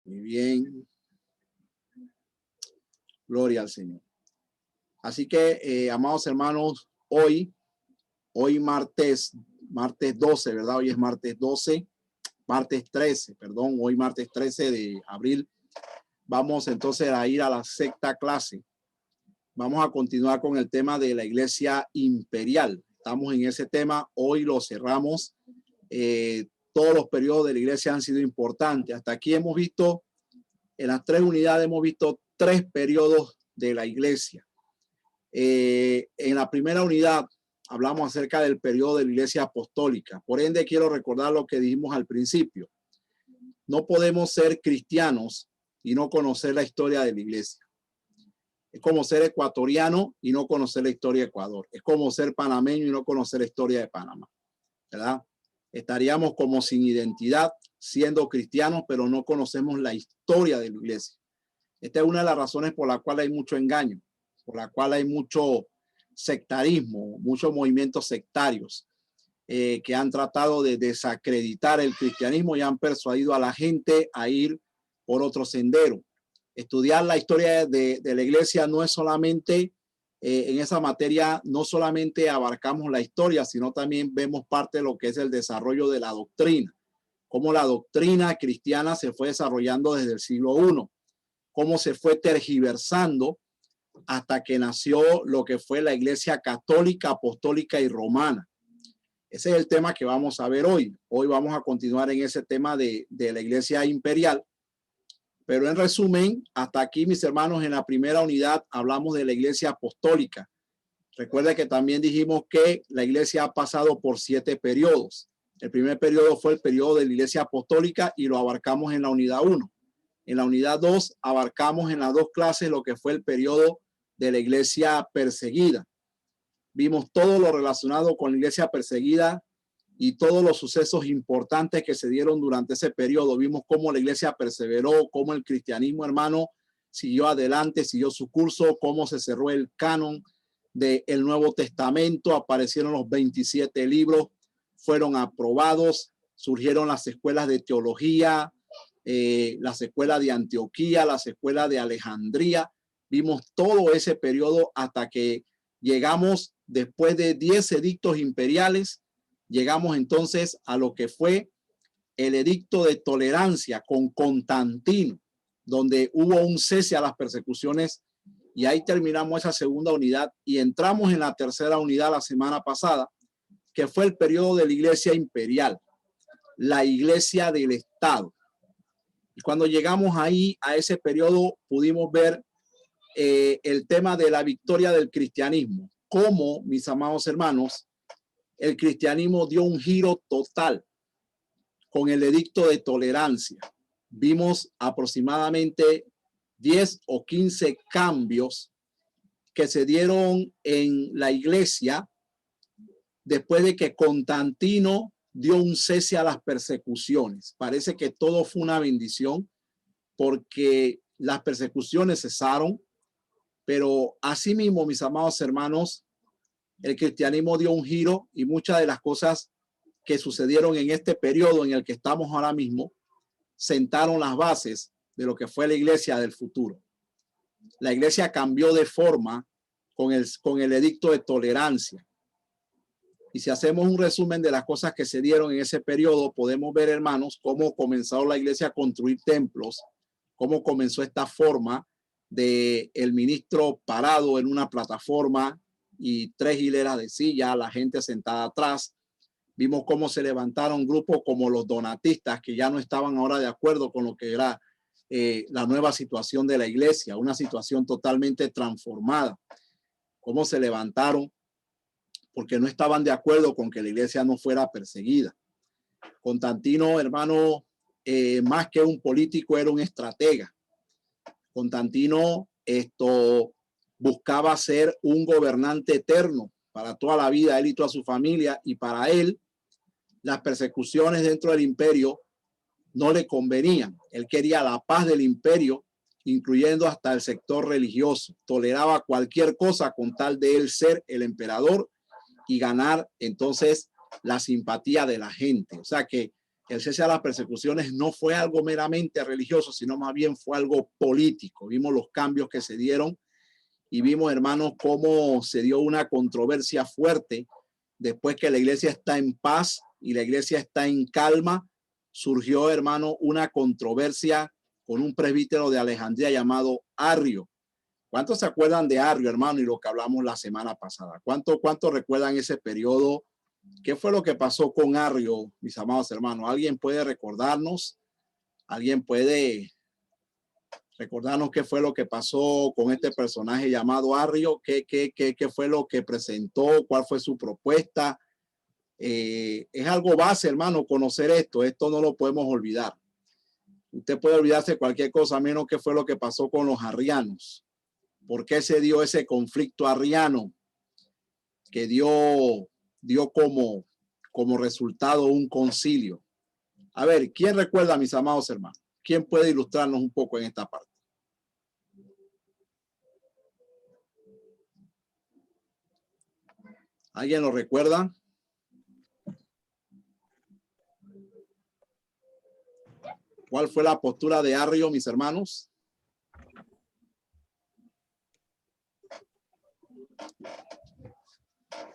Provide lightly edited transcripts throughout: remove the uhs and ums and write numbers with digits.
Muy bien. Gloria al Señor. Así que, amados hermanos, hoy martes 12, ¿verdad? Hoy es martes 12, martes 13, perdón, hoy martes 13 de abril. Vamos entonces a ir a la sexta clase. Vamos a continuar con el tema de la iglesia imperial. Estamos en ese tema. Hoy lo cerramos. Todos los periodos de la iglesia han sido importantes. Hasta aquí hemos visto, en las tres unidades hemos visto tres periodos de la iglesia. En la primera unidad hablamos acerca del periodo de la iglesia apostólica. Por ende, quiero recordar lo que dijimos al principio. No podemos ser cristianos y no conocer la historia de la iglesia. Es como ser ecuatoriano y no conocer la historia de Ecuador. Es como ser panameño y no conocer la historia de Panamá, ¿verdad? Estaríamos como sin identidad siendo cristianos, pero no conocemos la historia de la iglesia. Esta es una de las razones por la cual hay mucho engaño, por la cual hay mucho sectarismo, muchos movimientos sectarios que han tratado de desacreditar el cristianismo y han persuadido a la gente a ir por otro sendero. Estudiar la historia de la iglesia no es solamente, en esa materia, no solamente abarcamos la historia, sino también vemos parte de lo que es el desarrollo de la doctrina, cómo la doctrina cristiana se fue desarrollando desde el siglo I, cómo se fue tergiversando hasta que nació lo que fue la iglesia católica, apostólica y romana. Ese es el tema que vamos a ver hoy. Hoy vamos a continuar en ese tema de la iglesia imperial. Pero en resumen, hasta aquí, mis hermanos, en la primera unidad hablamos de la iglesia apostólica. Recuerda que también dijimos que la iglesia ha pasado por 7 periodos. El primer periodo fue el periodo de la iglesia apostólica y lo abarcamos en la unidad 1. En la unidad 2 abarcamos en las 2 clases lo que fue el periodo de la iglesia perseguida. Vimos todo lo relacionado con la iglesia perseguida y todos los sucesos importantes que se dieron durante ese periodo. Vimos cómo la iglesia perseveró, cómo el cristianismo, hermano, siguió adelante, siguió su curso, cómo se cerró el canon del Nuevo Testamento, aparecieron los 27 libros, fueron aprobados, surgieron las escuelas de teología, las escuelas de Antioquía, las escuelas de Alejandría. Vimos todo ese periodo hasta que llegamos, después de 10 edictos imperiales, llegamos entonces a lo que fue el edicto de tolerancia con Constantino, donde hubo un cese a las persecuciones, y ahí terminamos esa segunda unidad y entramos en la tercera unidad la semana pasada, que fue el periodo de la iglesia imperial, la iglesia del Estado. Y cuando llegamos ahí a ese periodo pudimos ver el tema de la victoria del cristianismo, cómo, mis amados hermanos, el cristianismo dio un giro total con el edicto de tolerancia. Vimos aproximadamente 10 o 15 cambios que se dieron en la iglesia después de que Constantino dio un cese a las persecuciones. Parece que todo fue una bendición porque las persecuciones cesaron, pero asimismo, mis amados hermanos, el cristianismo dio un giro y muchas de las cosas que sucedieron en este periodo en el que estamos ahora mismo sentaron las bases de lo que fue la iglesia del futuro. La iglesia cambió de forma con el edicto de tolerancia. Y si hacemos un resumen de las cosas que se dieron en ese periodo, podemos ver, hermanos, cómo comenzó la iglesia a construir templos, cómo comenzó esta forma de el ministro parado en una plataforma y 3 hileras de sillas, la gente sentada atrás. Vimos cómo se levantaron grupos como los donatistas, que ya no estaban ahora de acuerdo con lo que era la nueva situación de la iglesia, una situación totalmente transformada. Cómo se levantaron porque no estaban de acuerdo con que la iglesia no fuera perseguida. Constantino, hermano, más que un político, era un estratega. Constantino buscaba ser un gobernante eterno para toda la vida, él y toda su familia, y para él las persecuciones dentro del imperio no le convenían. Él quería la paz del imperio, incluyendo hasta el sector religioso. Toleraba cualquier cosa con tal de él ser el emperador y ganar entonces la simpatía de la gente. O sea que el cese a las persecuciones no fue algo meramente religioso, sino más bien fue algo político. Vimos los cambios que se dieron y vimos, hermanos, cómo se dio una controversia fuerte después que la iglesia está en paz y la iglesia está en calma. Surgió, hermano, una controversia con un presbítero de Alejandría llamado Arrio. ¿Cuántos se acuerdan de Arrio, hermano, y lo que hablamos la semana pasada? ¿Cuántos recuerdan ese periodo? ¿Qué fue lo que pasó con Arrio, mis amados hermanos? ¿Alguien puede recordarnos? ¿Alguien puede recordarnos qué fue lo que pasó con este personaje llamado Arrio? ¿Qué fue lo que presentó? ¿Cuál fue su propuesta? Es algo base, hermano, conocer esto. Esto no lo podemos olvidar. Usted puede olvidarse de cualquier cosa menos qué fue lo que pasó con los arrianos. ¿Por qué se dio ese conflicto arriano que dio como resultado un concilio? A ver, ¿quién recuerda, mis amados hermanos? ¿Quién puede ilustrarnos un poco en esta parte? ¿Alguien lo recuerda? ¿Cuál fue la postura de Arrio, mis hermanos?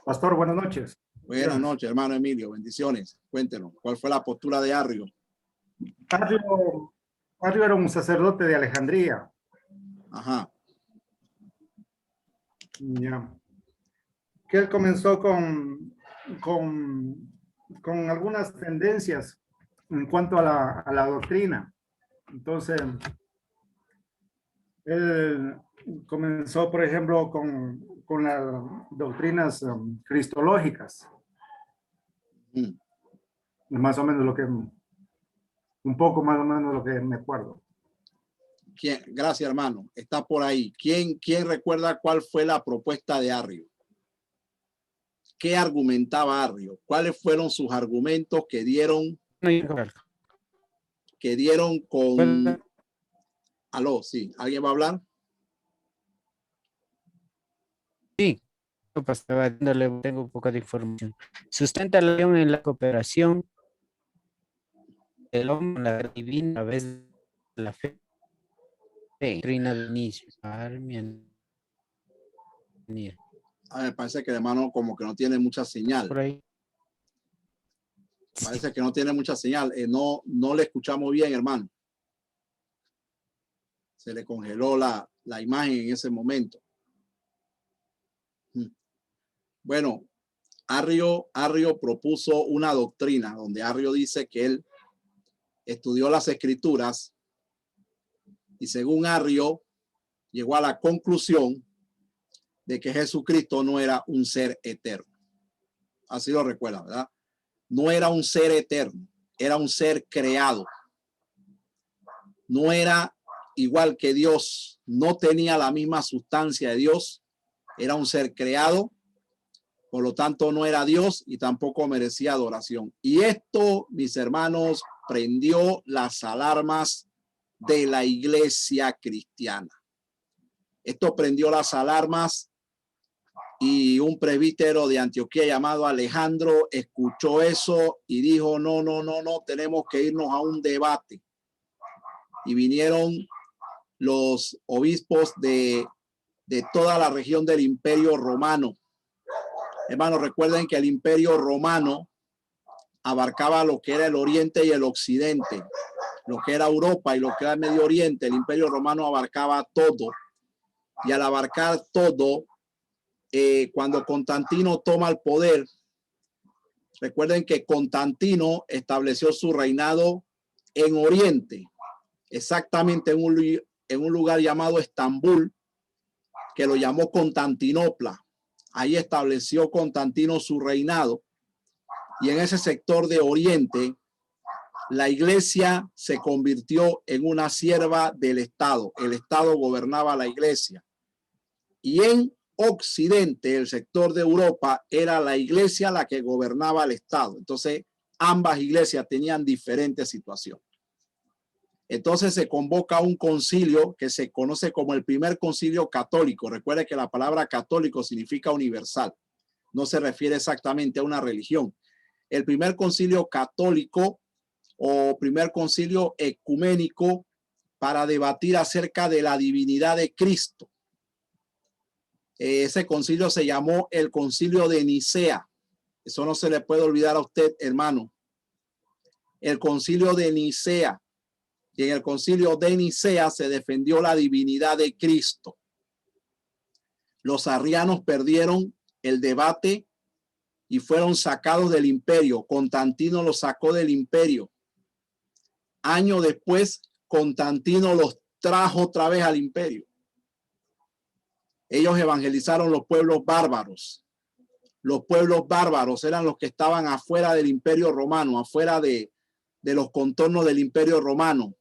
Pastor, buenas noches. Buenas noches, hermano Emilio. Bendiciones. Cuéntenos, ¿cuál fue la postura de Arrio? Arrio era un sacerdote de Alejandría. Ajá. Ya. Que él comenzó con algunas tendencias en cuanto a la doctrina. Entonces, él comenzó, por ejemplo, con las doctrinas cristológicas. Más o menos un poco más o menos lo que me acuerdo. Gracias, hermano. Está por ahí. ¿Quién recuerda cuál fue la propuesta de Arrio? ¿Qué argumentaba Arrio? ¿Cuáles fueron sus argumentos que dieron con... Aló, sí. ¿Alguien va a hablar? Sí, tengo un poco de información. Sustenta la unión en la cooperación del hombre, la divina, a través de la fe. Doctrina de inicio. A ver, parece que el hermano como que no tiene mucha señal. Por ahí. Parece que no tiene mucha señal. No le escuchamos bien, hermano. Se le congeló la imagen en ese momento. Bueno, Arrio propuso una doctrina donde Arrio dice que él estudió las escrituras y según Arrio llegó a la conclusión de que Jesucristo no era un ser eterno. Así lo recuerda, ¿verdad? No era un ser eterno, era un ser creado. No era igual que Dios, no tenía la misma sustancia de Dios, era un ser creado, por lo tanto no era Dios y tampoco merecía adoración. Y esto, mis hermanos, prendió las alarmas de la iglesia cristiana. Esto prendió las alarmas y un presbítero de Antioquía llamado Alejandro escuchó eso y dijo, no, tenemos que irnos a un debate. Y vinieron los obispos de toda la región del Imperio Romano. Hermanos, recuerden que el Imperio Romano abarcaba lo que era el Oriente y el Occidente, lo que era Europa y lo que era el Medio Oriente. El Imperio Romano abarcaba todo. Y al abarcar todo, cuando Constantino toma el poder, recuerden que Constantino estableció su reinado en Oriente, exactamente en un lugar llamado Estambul, que lo llamó Constantinopla. Ahí estableció Constantino su reinado. Y en ese sector de Oriente, la iglesia se convirtió en una sierva del Estado. El Estado gobernaba la iglesia. Y en Occidente, el sector de Europa, era la iglesia la que gobernaba el Estado. Entonces, ambas iglesias tenían diferentes situaciones. Entonces se convoca un concilio que se conoce como el primer concilio católico. Recuerde que la palabra católico significa universal. No se refiere exactamente a una religión. El primer concilio católico o primer concilio ecuménico para debatir acerca de la divinidad de Cristo. Ese concilio se llamó el Concilio de Nicea. Eso no se le puede olvidar a usted, hermano. El Concilio de Nicea. Y en el Concilio de Nicea se defendió la divinidad de Cristo. Los arrianos perdieron el debate y fueron sacados del imperio. Constantino los sacó del imperio. Años después, Constantino los trajo otra vez al imperio. Ellos evangelizaron los pueblos bárbaros. Los pueblos bárbaros eran los que estaban afuera del imperio romano, afuera de los contornos del imperio romano.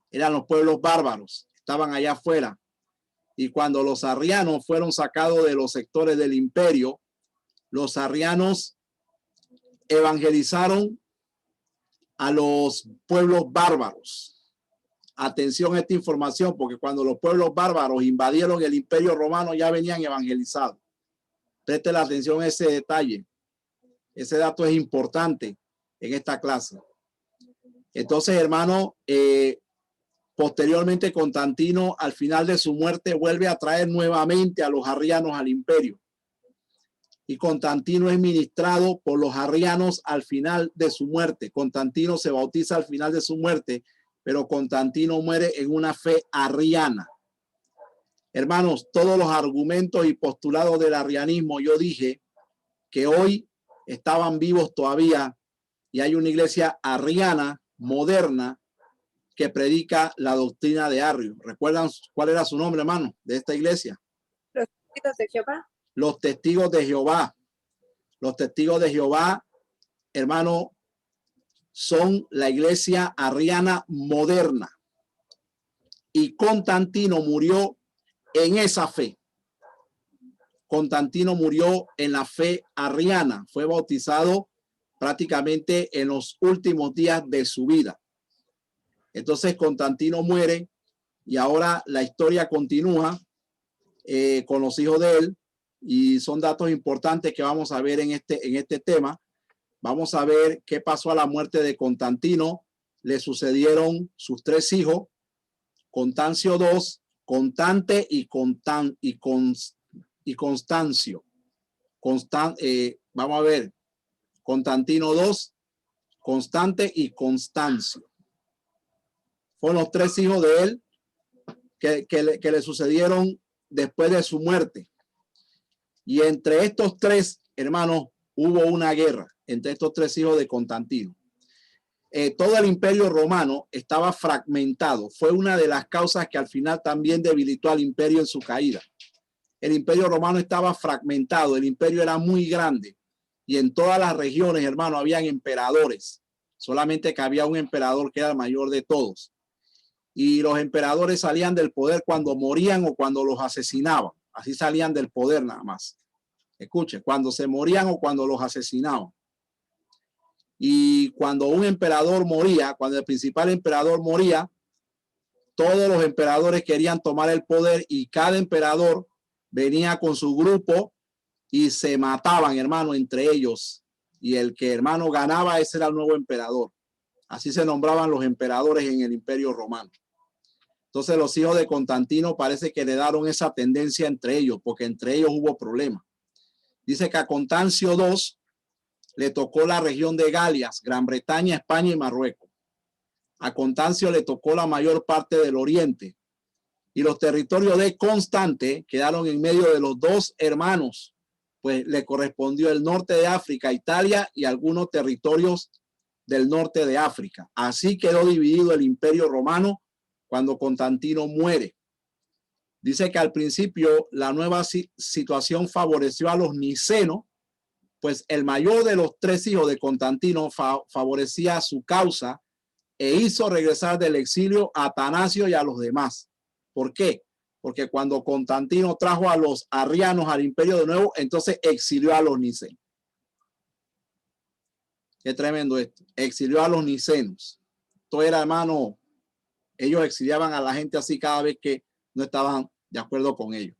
Eran los pueblos bárbaros, estaban allá afuera. Y cuando los arrianos fueron sacados de los sectores del imperio, los arrianos evangelizaron a los pueblos bárbaros. Atención a esta información, porque cuando los pueblos bárbaros invadieron el imperio romano ya venían evangelizados. Preste la atención a ese detalle. Ese dato es importante en esta clase. Entonces, hermano, posteriormente Constantino, al final de su muerte, vuelve a traer nuevamente a los arrianos al imperio. Y Constantino es ministrado por los arrianos al final de su muerte. Constantino se bautiza al final de su muerte, pero Constantino muere en una fe arriana. Hermanos, todos los argumentos y postulados del arrianismo, yo dije que hoy estaban vivos todavía y hay una iglesia arriana moderna que predica la doctrina de Arrio. ¿Recuerdan cuál era su nombre, hermano, de esta iglesia? Los testigos de Jehová. Los testigos de Jehová. Los testigos de Jehová, hermano, son la iglesia arriana moderna. Y Constantino murió en esa fe. Constantino murió en la fe arriana. Fue bautizado prácticamente en los últimos días de su vida. Entonces Constantino muere y ahora la historia continúa con los hijos de él y son datos importantes que vamos a ver en este tema. Vamos a ver qué pasó a la muerte de Constantino. Le sucedieron sus tres hijos, Constancio II, Constante y Constancio. Vamos a ver, Constantino II, Constante y Constancio. Fueron los tres hijos de él que le sucedieron después de su muerte. Y entre estos tres hermanos hubo una guerra entre estos tres hijos de Constantino. Todo el imperio romano estaba fragmentado. Fue una de las causas que al final también debilitó al imperio en su caída. El imperio romano estaba fragmentado. El imperio era muy grande. Y en todas las regiones, hermano, habían emperadores. Solamente que había un emperador que era el mayor de todos. Y los emperadores salían del poder cuando morían o cuando los asesinaban. Así salían del poder nada más. Escuche, cuando se morían o cuando los asesinaban. Y cuando un emperador moría, cuando el principal emperador moría, todos los emperadores querían tomar el poder y cada emperador venía con su grupo y se mataban, hermano, entre ellos. Y el que, hermano, ganaba, ese era el nuevo emperador. Así se nombraban los emperadores en el imperio romano. Entonces los hijos de Constantino parece que heredaron esa tendencia entre ellos, porque entre ellos hubo problemas. Dice que a Constancio II le tocó la región de Galias, Gran Bretaña, España y Marruecos. A Constancio le tocó la mayor parte del oriente. Y los territorios de Constante quedaron en medio de los dos hermanos, pues le correspondió el norte de África, Italia y algunos territorios del norte de África. Así quedó dividido el imperio romano cuando Constantino muere. Dice que al principio la nueva situación favoreció a los nicenos, pues el mayor de los tres hijos de Constantino favorecía su causa e hizo regresar del exilio a Atanasio y a los demás. ¿Por qué? Porque cuando Constantino trajo a los arrianos al imperio de nuevo, entonces exilió a los nicenos. Qué tremendo esto. Exilió a los nicenos. Esto era, hermano, ellos exiliaban a la gente así cada vez que no estaban de acuerdo con ellos.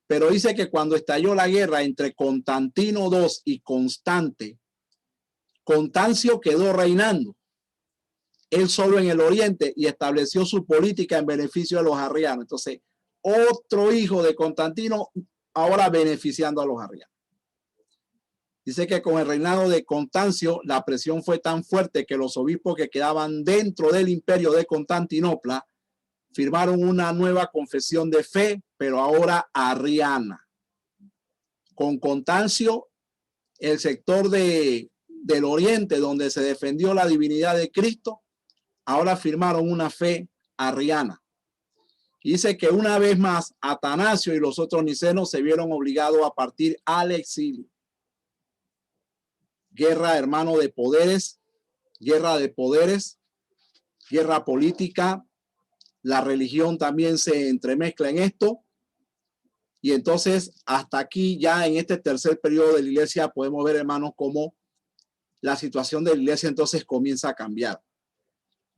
Pero dice que cuando estalló la guerra entre Constantino II y Constante, Constancio quedó reinando. él solo en el oriente y estableció su política en beneficio de los arrianos. Entonces, otro hijo de Constantino ahora beneficiando a los arrianos. Dice que con el reinado de Constancio la presión fue tan fuerte que los obispos que quedaban dentro del imperio de Constantinopla firmaron una nueva confesión de fe, pero ahora arriana. Con Constancio, el sector del oriente donde se defendió la divinidad de Cristo, ahora firmaron una fe arriana. Dice que una vez más Atanasio y los otros nicenos se vieron obligados a partir al exilio. Guerra, hermano, de poderes, guerra política. La religión también se entremezcla en esto. Y entonces, hasta aquí, ya en este tercer periodo de la iglesia, podemos ver, hermanos, cómo la situación de la iglesia entonces comienza a cambiar.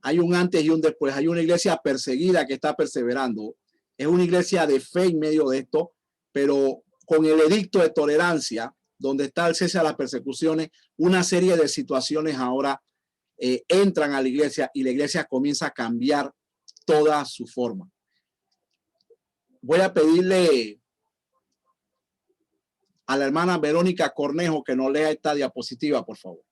Hay un antes y un después. Hay una iglesia perseguida que está perseverando. Es una iglesia de fe en medio de esto, pero con el edicto de tolerancia, donde está el cese a las persecuciones, una serie de situaciones ahora entran a la iglesia y la iglesia comienza a cambiar toda su forma. Voy a pedirle a la hermana Verónica Cornejo que nos lea esta diapositiva, por favor.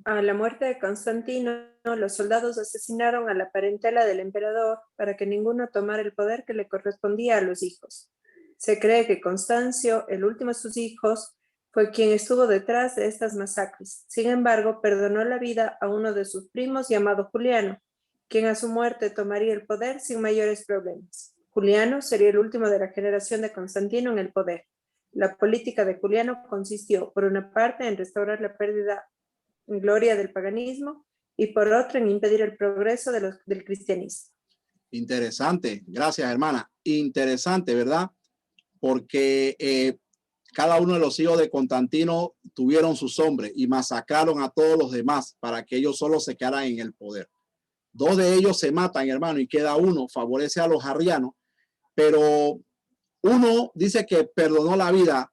A la muerte de Constantino, los soldados asesinaron a la parentela del emperador para que ninguno tomara el poder que le correspondía a los hijos. Se cree que Constancio, el último de sus hijos, fue quien estuvo detrás de estas masacres. Sin embargo, perdonó la vida a uno de sus primos llamado Juliano, quien a su muerte tomaría el poder sin mayores problemas. Juliano sería el último de la generación de Constantino en el poder. La política de Juliano consistió, por una parte, en restaurar la pérdida en gloria del paganismo y por otra en impedir el progreso del cristianismo. Interesante, gracias hermana. Interesante, ¿verdad? Porque cada uno de los hijos de Constantino tuvieron sus hombres y masacraron a todos los demás para que ellos solo se quedaran en el poder. 2 de ellos se matan, hermano, y queda uno, favorece a los arrianos, pero uno dice que perdonó la vida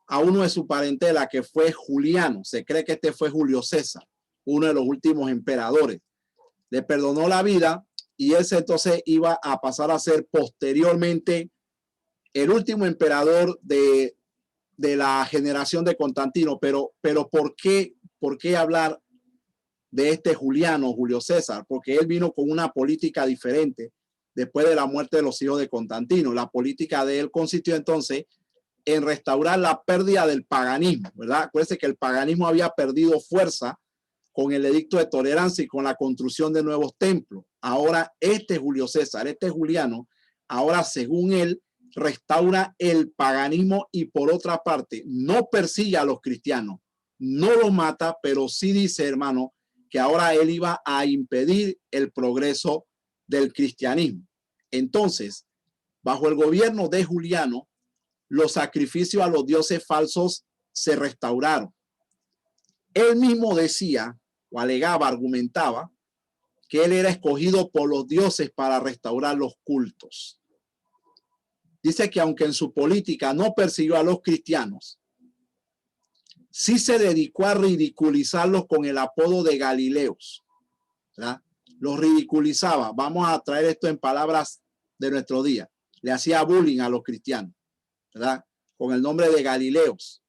a uno de su parentela, que fue Juliano. Se cree que este fue Julio César, uno de los últimos emperadores. Le perdonó la vida y ese entonces iba a pasar a ser posteriormente el último emperador de la generación de Constantino. Pero ¿por qué hablar de este Juliano, Julio César? Porque él vino con una política diferente después de la muerte de los hijos de Constantino. La política de él consistió entonces en restaurar la pérdida del paganismo, ¿verdad? Acuérdense que el paganismo había perdido fuerza con el edicto de tolerancia y con la construcción de nuevos templos. Ahora este Julio César, este Juliano, ahora según él restaura el paganismo y por otra parte no persigue a los cristianos, no los mata, pero sí dice, hermano, que ahora él iba a impedir el progreso del cristianismo. Entonces, bajo el gobierno de Juliano, los sacrificios a los dioses falsos se restauraron. Él mismo decía, o alegaba, argumentaba, que él era escogido por los dioses para restaurar los cultos. Dice que aunque en su política no persiguió a los cristianos, sí se dedicó a ridiculizarlos con el apodo de Galileos, ¿verdad? Los ridiculizaba. Vamos a traer esto en palabras de nuestro día. Le hacía bullying a los cristianos, ¿verdad? Con el nombre de Galileos.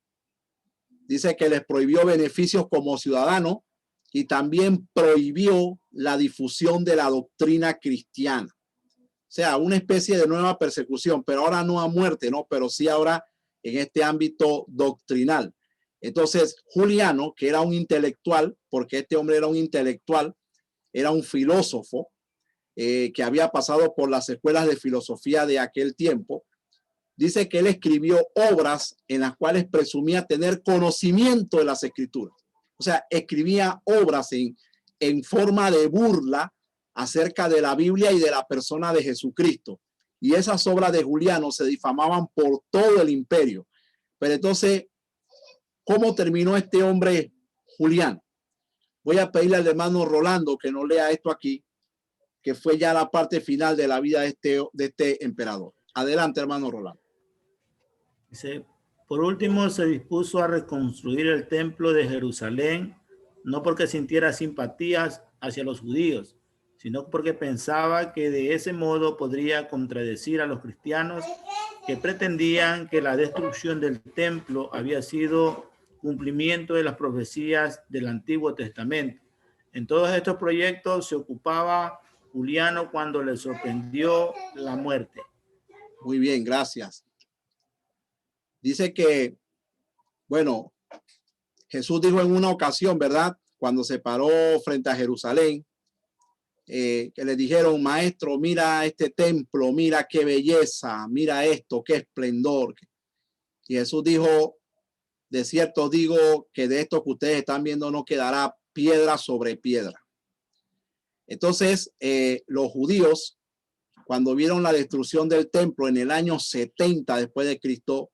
Dice que les prohibió beneficios como ciudadanos y también prohibió la difusión de la doctrina cristiana. O sea, una especie de nueva persecución, pero ahora no a muerte, ¿no? Pero sí ahora en este ámbito doctrinal. Entonces, Juliano, que era un intelectual, porque este hombre era un intelectual, era un filósofo que había pasado por las escuelas de filosofía de aquel tiempo, dice que él escribió obras en las cuales presumía tener conocimiento de las escrituras. O sea, escribía obras en forma de burla acerca de la Biblia y de la persona de Jesucristo. Y esas obras de Juliano se difamaban por todo el imperio. Pero entonces, ¿cómo terminó este hombre Juliano? Voy a pedirle al hermano Rolando que nos lea esto aquí, que fue ya la parte final de la vida de este emperador. Adelante, hermano Rolando. Dice, por último, se dispuso a reconstruir el templo de Jerusalén no porque sintiera simpatías hacia los judíos, sino porque pensaba que de ese modo podría contradecir a los cristianos que pretendían que la destrucción del templo había sido cumplimiento de las profecías del Antiguo Testamento. En todos estos proyectos se ocupaba Juliano cuando le sorprendió la muerte. Muy bien, gracias. Dice que, bueno, Jesús dijo en una ocasión, ¿verdad? Cuando se paró frente a Jerusalén, que le dijeron, maestro, mira este templo, mira qué belleza, mira esto, qué esplendor. Y Jesús dijo, de cierto digo que de esto que ustedes están viendo no quedará piedra sobre piedra. Entonces, los judíos, cuando vieron la destrucción del templo en el año 70 después de Cristo,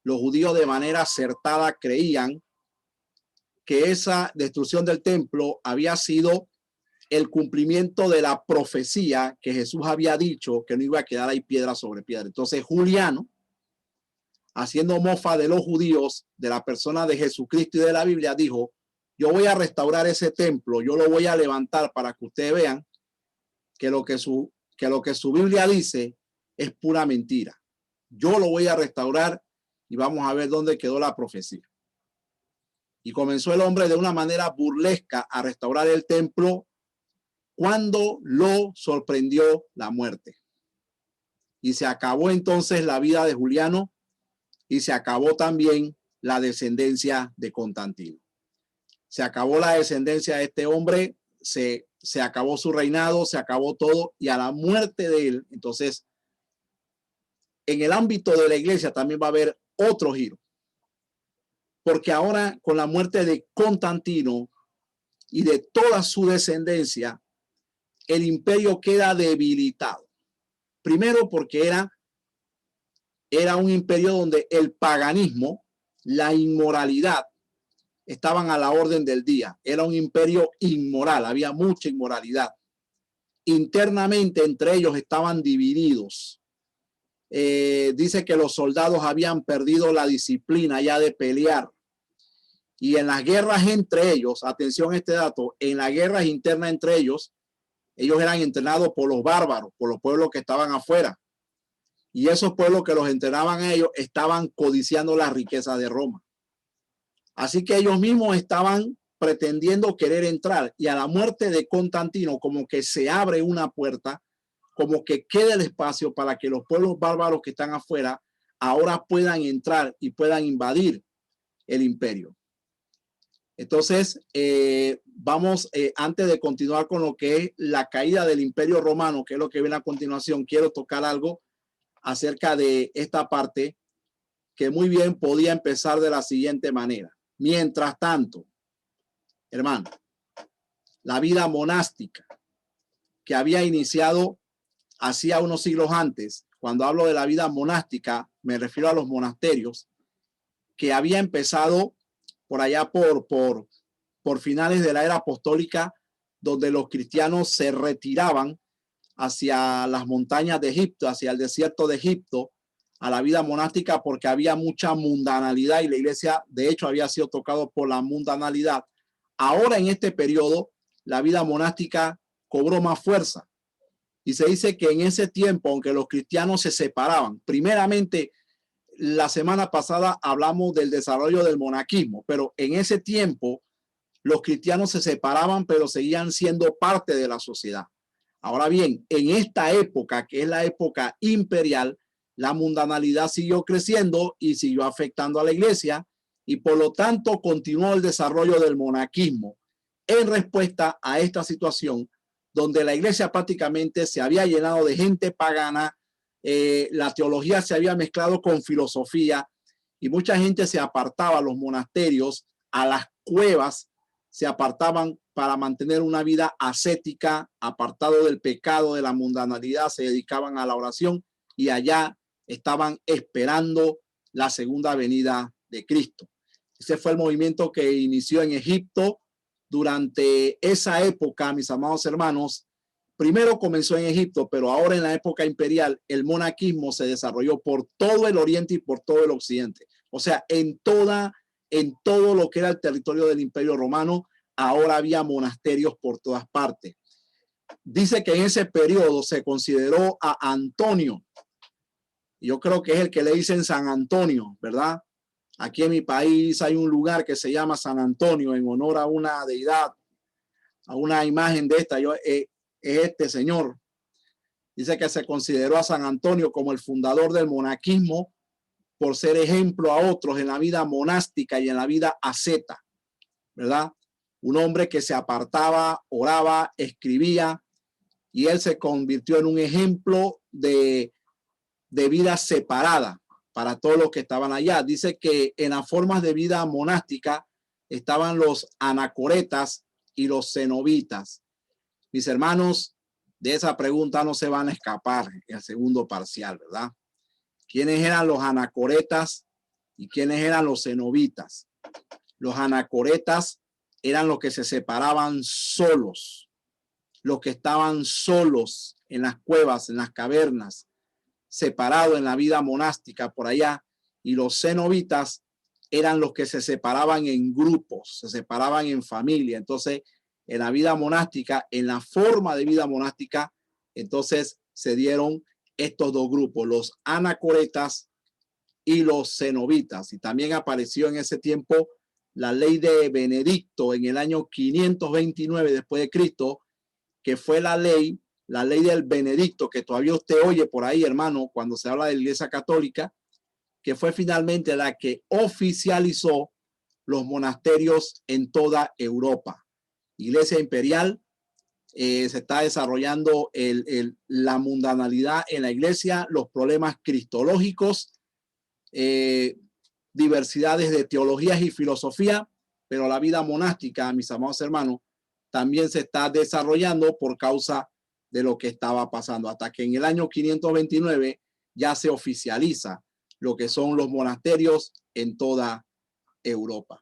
los judíos de manera acertada creían que esa destrucción del templo había sido el cumplimiento de la profecía que Jesús había dicho que no iba a quedar ahí piedra sobre piedra. Entonces Juliano, haciendo mofa de los judíos, de la persona de Jesucristo y de la Biblia, dijo, yo voy a restaurar ese templo, yo lo voy a levantar para que ustedes vean que lo que su Biblia dice es pura mentira. Yo lo voy a restaurar y vamos a ver dónde quedó la profecía. Y comenzó el hombre de una manera burlesca a restaurar el templo cuando lo sorprendió la muerte. Y se acabó entonces la vida de Juliano y se acabó también la descendencia de Constantino. Se acabó la descendencia de este hombre, se acabó su reinado, se acabó todo, y a la muerte de él, entonces, en el ámbito de la iglesia también va a haber otro giro. Porque ahora, con la muerte de Constantino y de toda su descendencia, el imperio queda debilitado. Primero porque era un imperio donde el paganismo, la inmoralidad, estaban a la orden del día. Era un imperio inmoral, había mucha inmoralidad. Internamente entre ellos estaban divididos. Dice que los soldados habían perdido la disciplina ya de pelear. Y en las guerras entre ellos, atención a este dato, en las guerras internas entre ellos eran entrenados por los bárbaros, por los pueblos que estaban afuera. Y esos pueblos que los entrenaban a ellos estaban codiciando las riquezas de Roma. Así que ellos mismos estaban pretendiendo querer entrar, y a la muerte de Constantino como que se abre una puerta, como que queda el espacio para que los pueblos bárbaros que están afuera ahora puedan entrar y puedan invadir el imperio. Entonces, vamos, antes de continuar con lo que es la caída del imperio romano, que es lo que viene a continuación, quiero tocar algo acerca de esta parte que muy bien podía empezar de la siguiente manera. Mientras tanto, hermano, la vida monástica que había iniciado hacía unos siglos antes, cuando hablo de la vida monástica, me refiero a los monasterios, que había empezado por allá por finales de la era apostólica, donde los cristianos se retiraban hacia las montañas de Egipto, hacia el desierto de Egipto, a la vida monástica, porque había mucha mundanalidad y la iglesia de hecho había sido tocado por la mundanalidad. Ahora en este periodo la vida monástica cobró más fuerza y se dice que en ese tiempo, aunque los cristianos se separaban, primeramente la semana pasada hablamos del desarrollo del monaquismo, pero en ese tiempo los cristianos se separaban pero seguían siendo parte de la sociedad. Ahora bien, en esta época, que es la época imperial, la mundanalidad siguió creciendo y siguió afectando a la iglesia, y por lo tanto continuó el desarrollo del monaquismo en respuesta a esta situación donde la iglesia prácticamente se había llenado de gente pagana, la teología se había mezclado con filosofía y mucha gente se apartaba a los monasterios, a las cuevas, se apartaban para mantener una vida ascética, apartado del pecado, de la mundanalidad, se dedicaban a la oración y allá estaban esperando la segunda venida de Cristo. Ese fue el movimiento que inició en Egipto. Durante esa época, mis amados hermanos, primero comenzó en Egipto, pero ahora en la época imperial, el monaquismo se desarrolló por todo el oriente y por todo el occidente. O sea, en toda en todo lo que era el territorio del Imperio Romano, ahora había monasterios por todas partes. Dice que en ese periodo se consideró a Antonio. Yo creo que es el que le dicen San Antonio, ¿verdad? Aquí en mi país hay un lugar que se llama San Antonio en honor a una deidad, a una imagen de esta. Es este señor. Dice que se consideró a San Antonio como el fundador del monaquismo por ser ejemplo a otros en la vida monástica y en la vida asceta, ¿verdad? Un hombre que se apartaba, oraba, escribía, y él se convirtió en un ejemplo de vida separada para todos los que estaban allá. Dice que en las formas de vida monástica estaban los anacoretas y los cenobitas. Mis hermanos, de esa pregunta no se van a escapar en el segundo parcial, ¿verdad? ¿Quiénes eran los anacoretas y quiénes eran los cenobitas? Los anacoretas eran los que se separaban solos, los que estaban solos en las cuevas, en las cavernas, separados en la vida monástica por allá, y los cenobitas eran los que se separaban en grupos, se separaban en familia. Entonces, en la vida monástica, en la forma de vida monástica, entonces se dieron estos dos grupos, los anacoretas y los cenobitas. Y también apareció en ese tiempo la ley de Benedicto en el año 529 después de Cristo, que fue la ley del Benedicto, que todavía usted oye por ahí, hermano, cuando se habla de la Iglesia Católica, que fue finalmente la que oficializó los monasterios en toda Europa. Iglesia imperial, se está desarrollando la mundanalidad en la iglesia, los problemas cristológicos, diversidades de teologías y filosofía, pero la vida monástica, mis amados hermanos, también se está desarrollando por causa de lo que estaba pasando, hasta que en el año 529 ya se oficializa lo que son los monasterios en toda Europa.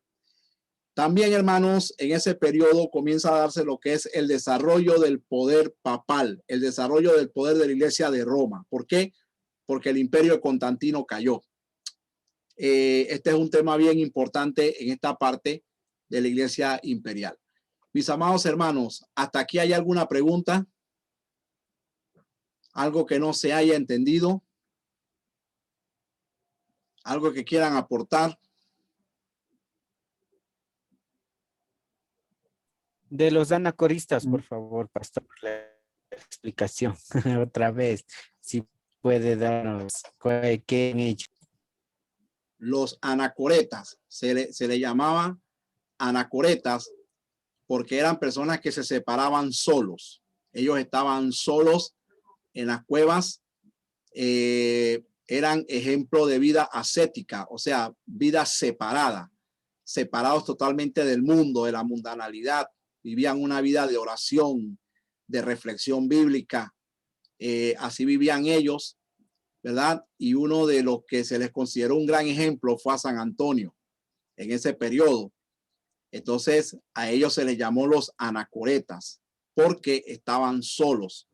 También, hermanos, en ese periodo comienza a darse lo que es el desarrollo del poder papal, el desarrollo del poder de la Iglesia de Roma. ¿Por qué? Porque el imperio de Constantino cayó. Este es un tema bien importante en esta parte de la Iglesia imperial. Mis amados hermanos, ¿hasta aquí hay alguna pregunta? ¿Algo que no se haya entendido? ¿Algo que quieran aportar? De los anacoristas, por favor, pastor, la explicación otra vez, si puede darnos qué han hecho. Los anacoretas, se le llamaba anacoretas porque eran personas que se separaban solos. Ellos estaban solos en las cuevas, eran ejemplo de vida ascética, o sea, vida separada, separados totalmente del mundo, de la mundanalidad. Vivían una vida de oración, de reflexión bíblica. Así vivían ellos, ¿verdad? Y uno de los que se les consideró un gran ejemplo fue a San Antonio en ese periodo. Entonces, a ellos se les llamó los anacoretas porque estaban solos.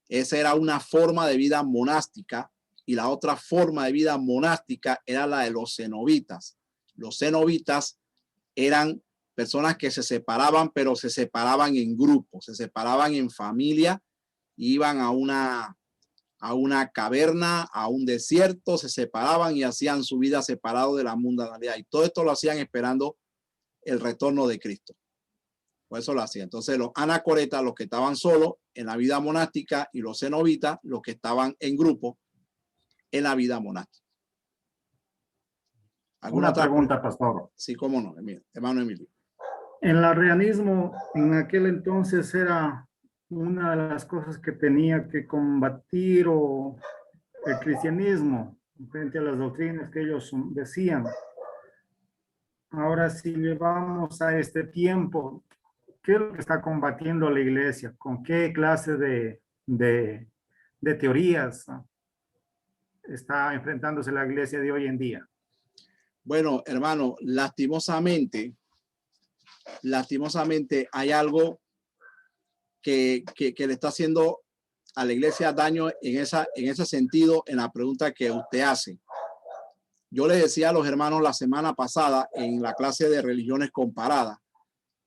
Esa era una forma de vida monástica, y la otra forma de vida monástica era la de los cenobitas. Los cenobitas eran personas que se separaban, pero se separaban en grupos, se separaban en familia, iban a una caverna, a un desierto, se separaban y hacían su vida separado de la mundanalidad. Y todo esto lo hacían esperando el retorno de Cristo. Por eso lo hacían. Entonces los anacoretas, los que estaban solos en la vida monástica, y los cenobitas, los que estaban en grupo en la vida monástica. ¿Alguna otra pregunta, pastor? Sí, cómo no, hermano Emilio. El arrianismo en aquel entonces era una de las cosas que tenía que combatir o el cristianismo frente a las doctrinas que ellos decían. Ahora, si llevamos a este tiempo, ¿qué es lo que está combatiendo la iglesia? ¿Con qué clase de teorías está enfrentándose la iglesia de hoy en día? Bueno, hermano, lastimosamente hay algo que le está haciendo a la iglesia daño en ese sentido, en la pregunta que usted hace. Yo le decía a los hermanos la semana pasada en la clase de religiones comparadas,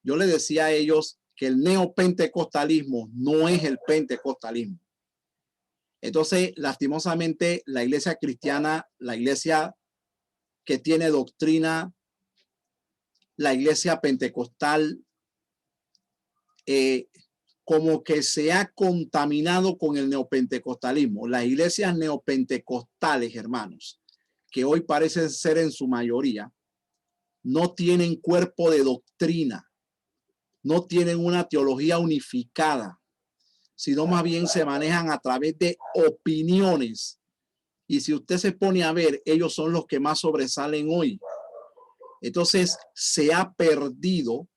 yo le decía a ellos que el neopentecostalismo no es el pentecostalismo. Entonces, lastimosamente, la iglesia cristiana, la iglesia que tiene doctrina, la iglesia pentecostal, como que se ha contaminado con el neopentecostalismo. Las iglesias neopentecostales, hermanos, que hoy parecen ser en su mayoría, no tienen cuerpo de doctrina, no tienen una teología unificada, sino más bien se manejan a través de opiniones. Y si usted se pone a ver, ellos son los que más sobresalen hoy. Entonces se ha perdido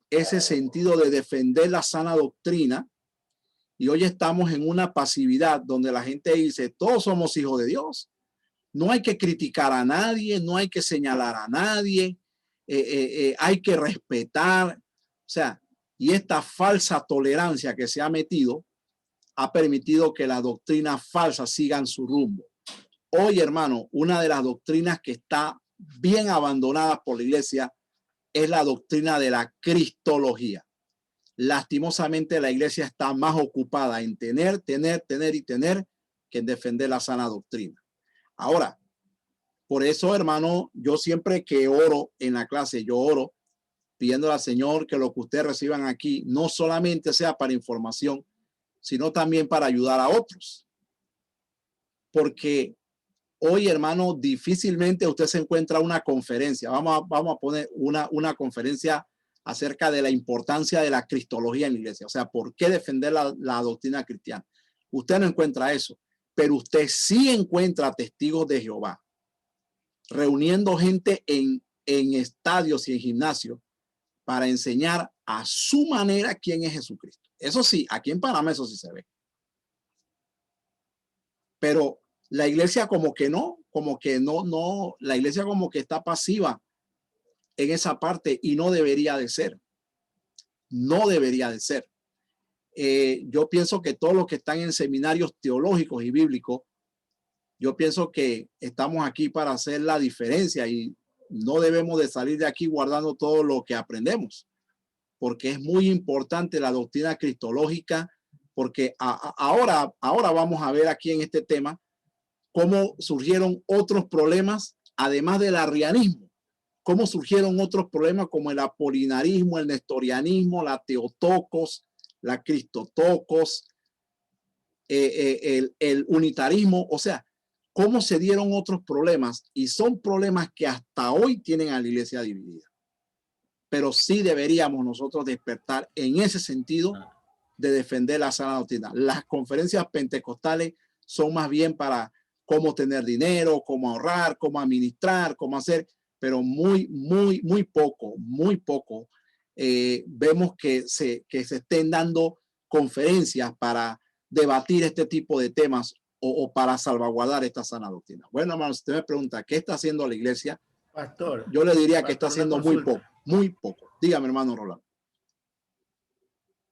ese sentido de defender la sana doctrina, y hoy estamos en una pasividad donde la gente dice, todos somos hijos de Dios. No hay que criticar a nadie, no hay que señalar a nadie, hay que respetar. O sea, y esta falsa tolerancia que se ha metido ha permitido que las doctrinas falsas sigan su rumbo. Hoy, hermano, una de las doctrinas que está bien abandonada por la iglesia es la doctrina de la cristología. Lastimosamente, la iglesia está más ocupada en tener que en defender la sana doctrina. Ahora, por eso, hermano, yo siempre que oro en la clase, yo oro pidiendo al Señor que lo que ustedes reciban aquí no solamente sea para información, sino también para ayudar a otros. Porque hoy, hermano, difícilmente usted se encuentra una conferencia. Vamos a poner una conferencia acerca de la importancia de la cristología en la iglesia. O sea, ¿por qué defender la doctrina cristiana? Usted no encuentra eso, pero usted sí encuentra testigos de Jehová reuniendo gente en estadios y en gimnasios para enseñar a su manera quién es Jesucristo. Eso sí, aquí en Panamá eso sí se ve. Pero la iglesia como que no, la iglesia como que está pasiva en esa parte y no debería de ser. No debería de ser. Yo pienso que todos los que están en seminarios teológicos y bíblicos, yo pienso que estamos aquí para hacer la diferencia y no debemos de salir de aquí guardando todo lo que aprendemos, porque es muy importante la doctrina cristológica, porque ahora vamos a ver aquí en este tema cómo surgieron otros problemas, además del arrianismo, cómo surgieron otros problemas como el apolinarismo, el nestorianismo, la teotocos, la cristotocos, el unitarismo, o sea, cómo se dieron otros problemas, y son problemas que hasta hoy tienen a la iglesia dividida. Pero sí deberíamos nosotros despertar en ese sentido de defender la sana doctrina. Las conferencias pentecostales son más bien para cómo tener dinero, cómo ahorrar, cómo administrar, cómo hacer, pero muy poco vemos que se estén dando conferencias para debatir este tipo de temas o para salvaguardar esta sana doctrina. Bueno, hermano, si usted me pregunta, ¿qué está haciendo la iglesia? Pastor, Yo le diría que está pastor, haciendo muy poco. Dígame, hermano Rolando.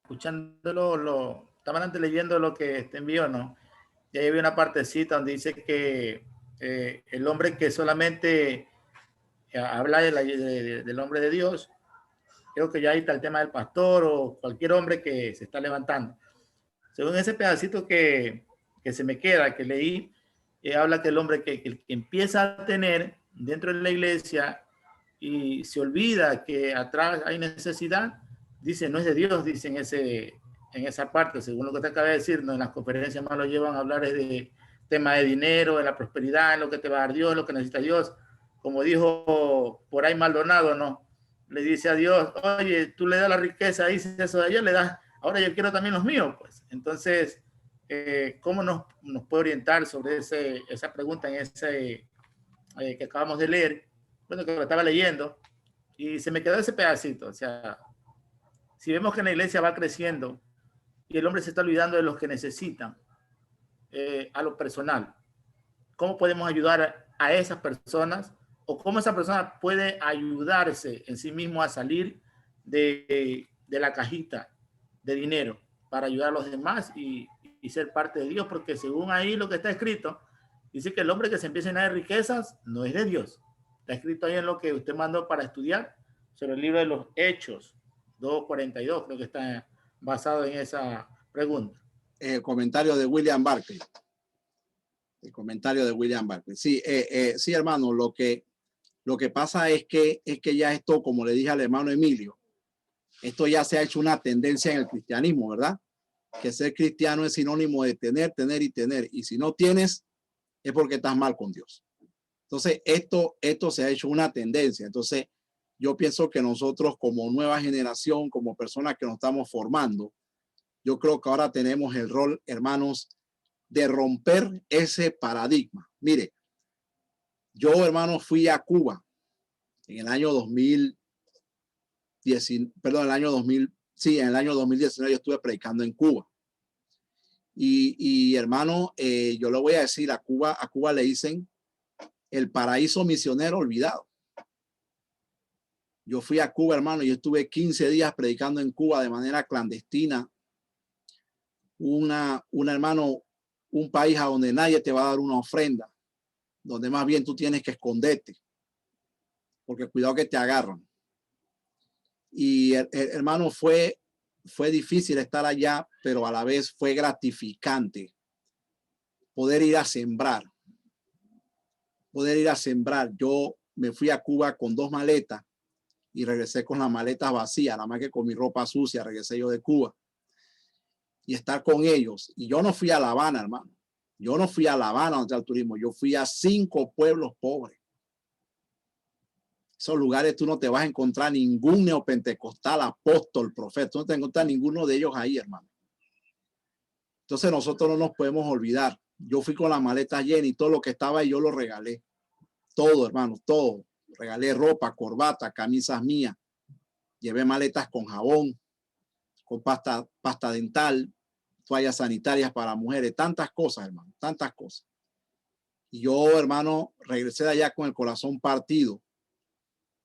Escuchándolo, estaban antes leyendo lo que te envió, ¿no? Y ahí había una partecita donde dice que el hombre que solamente habla del hombre de Dios, creo que ya ahí está el tema del pastor o cualquier hombre que se está levantando. Según ese pedacito que se me queda, que leí, habla que el hombre que empieza a tener dentro de la iglesia y se olvida que atrás hay necesidad, dice, no es de Dios, dice en esa parte, según lo que te acaba de decir, ¿no? En las conferencias más lo llevan a hablar de tema de dinero, de la prosperidad, lo que te va a dar Dios, lo que necesita Dios. Como dijo por ahí Maldonado, ¿no? Le dice a Dios, oye, tú le das la riqueza, dice eso de allá, le das, ahora yo quiero también los míos, pues. Entonces, ¿cómo nos puede orientar sobre esa pregunta en ese que acabamos de leer? Bueno, que lo estaba leyendo y se me quedó ese pedacito. O sea, si vemos que la iglesia va creciendo y el hombre se está olvidando de los que necesitan a lo personal, ¿cómo podemos ayudar a esas personas? ¿O cómo esa persona puede ayudarse en sí mismo a salir de la cajita de dinero para ayudar a los demás y ser parte de Dios? Porque según ahí lo que está escrito, Dice que el hombre que se empieza a llenar de riquezas no es de Dios. Está escrito ahí en lo que usted mandó para estudiar sobre el libro de los Hechos 2:42, creo que está basado en esa pregunta. El comentario de William Barclay. El comentario de William Barclay. Sí, sí, hermano, lo que pasa es que ya esto, como le dije al hermano Emilio, esto ya se ha hecho una tendencia en el cristianismo, ¿verdad? Que ser cristiano es sinónimo de tener, tener y tener. Y si no tienes, es porque estás mal con Dios. Entonces, esto se ha hecho una tendencia. Entonces, yo pienso que nosotros como nueva generación, como personas que nos estamos formando, yo creo que ahora tenemos el rol, hermanos, de romper ese paradigma. Mire, yo, hermano, fui a Cuba en el año 2019 yo estuve predicando en Cuba. Y hermano, yo le voy a decir, a Cuba le dicen el paraíso misionero olvidado. Yo fui a Cuba, hermano, y estuve 15 días predicando en Cuba de manera clandestina. Hermano, un país a donde nadie te va a dar una ofrenda, donde más bien tú tienes que esconderte, porque cuidado que te agarran. Y hermano, fue difícil estar allá, pero a la vez fue gratificante poder ir a sembrar. Yo me fui a Cuba con 2 maletas y regresé con las maletas vacías, nada más que con mi ropa sucia regresé yo de Cuba. Y estar con ellos. Y yo no fui a La Habana, hermano. Yo no fui a La Habana donde está el turismo. Yo fui a 5 pueblos pobres. Esos lugares tú no te vas a encontrar ningún neopentecostal, apóstol, profeta. Tú no te encuentras ninguno de ellos ahí, hermano. Entonces nosotros no nos podemos olvidar. Yo fui con la maleta llena y todo lo que estaba ahí yo lo regalé. Todo, hermano, todo. Regalé ropa, corbata, camisas mías. Llevé maletas con jabón, con pasta dental, toallas sanitarias para mujeres, tantas cosas, hermano, tantas cosas. Y yo, hermano, regresé de allá con el corazón partido.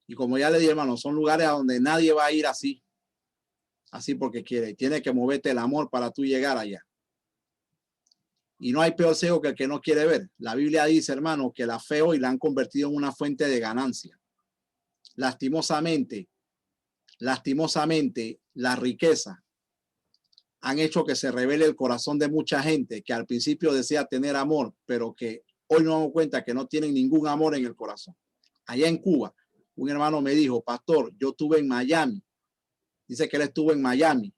Y como ya le dije, hermano, son lugares a donde nadie va a ir así porque quiere. Tiene que moverte el amor para tú llegar allá. Y no hay peor ciego que el que no quiere ver. La Biblia dice, hermano, que la fe hoy la han convertido en una fuente de ganancia. Lastimosamente, la riqueza han hecho que se revele el corazón de mucha gente que al principio decía tener amor, pero que hoy nos damos cuenta que no tienen ningún amor en el corazón. Allá en Cuba, un hermano me dijo, pastor, yo estuve en Miami. Dice que él estuvo en Miami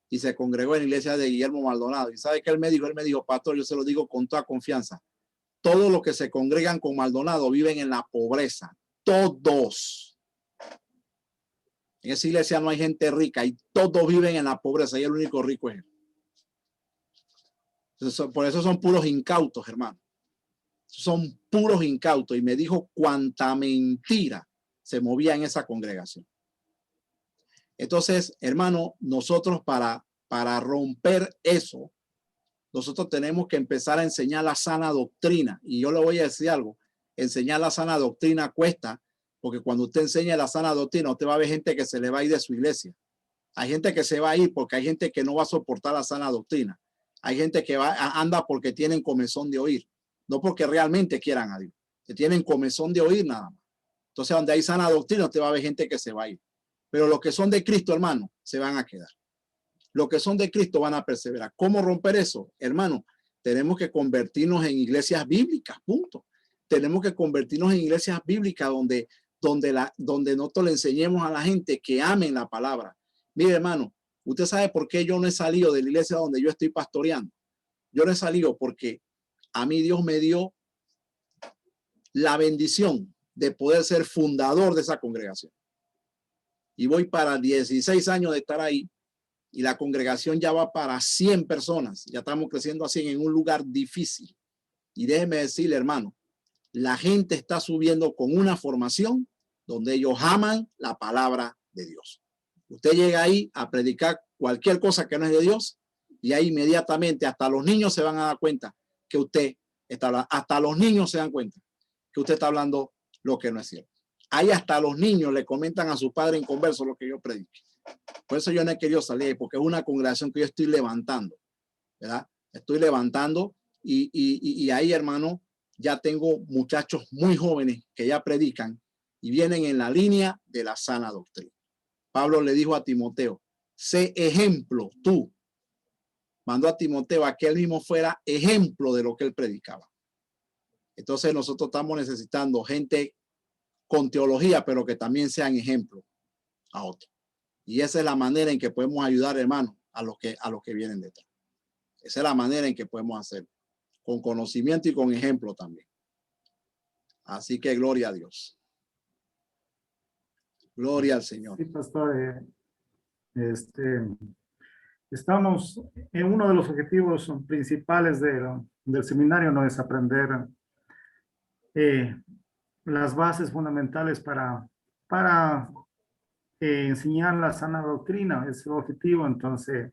y se congregó en la iglesia de Guillermo Maldonado. ¿Y sabe qué él me dijo? Él me dijo, pastor, yo se lo digo con toda confianza. Todos los que se congregan con Maldonado viven en la pobreza. Todos. En esa iglesia no hay gente rica y todos viven en la pobreza y el único rico es él. Entonces, por eso son puros incautos, hermano. Son puros incautos. Y me dijo cuánta mentira se movía en esa congregación. Entonces, hermano, nosotros para romper eso, nosotros tenemos que empezar a enseñar la sana doctrina. Y yo le voy a decir algo, enseñar la sana doctrina cuesta, porque cuando usted enseña la sana doctrina, usted va a ver gente que se le va a ir de su iglesia. Hay gente que se va a ir porque hay gente que no va a soportar la sana doctrina. Hay gente que anda porque tienen comezón de oír, no porque realmente quieran a Dios, que tienen comezón de oír nada más. Entonces, donde hay sana doctrina, usted va a ver gente que se va a ir. Pero los que son de Cristo, hermano, se van a quedar. Los que son de Cristo van a perseverar. ¿Cómo romper eso? Hermano, tenemos que convertirnos en iglesias bíblicas, punto. Tenemos que convertirnos en iglesias bíblicas donde nosotros le enseñemos a la gente que amen la palabra. Mire, hermano, usted sabe por qué yo no he salido de la iglesia donde yo estoy pastoreando. Yo no he salido porque a mí Dios me dio la bendición de poder ser fundador de esa congregación. Y voy para 16 años de estar ahí y la congregación ya va para 100 personas. Ya estamos creciendo así en un lugar difícil. Y déjeme decirle, hermano, la gente está subiendo con una formación donde ellos aman la palabra de Dios. Usted llega ahí a predicar cualquier cosa que no es de Dios y ahí inmediatamente hasta los niños se van a dar cuenta que usted está hablando, hasta los niños se dan cuenta que usted está hablando lo que no es cierto. Ahí hasta los niños le comentan a su padre en converso lo que yo predico. Por eso yo no he querido salir, porque es una congregación que yo estoy levantando, ¿verdad? Estoy levantando y ahí, hermano, ya tengo muchachos muy jóvenes que ya predican y vienen en la línea de la sana doctrina. Pablo le dijo a Timoteo, sé ejemplo tú. Mandó a Timoteo a que él mismo fuera ejemplo de lo que él predicaba. Entonces nosotros estamos necesitando gente con teología, pero que también sean ejemplo a otros. Y esa es la manera en que podemos ayudar, hermanos, a los que vienen detrás. Esa es la manera en que podemos hacerlo, con conocimiento y con ejemplo también. Así que gloria a Dios. Gloria al Señor. Sí, pastor, estamos en uno de los objetivos principales del seminario, ¿no? Es aprender las bases fundamentales para enseñar la sana doctrina, es el objetivo. Entonces,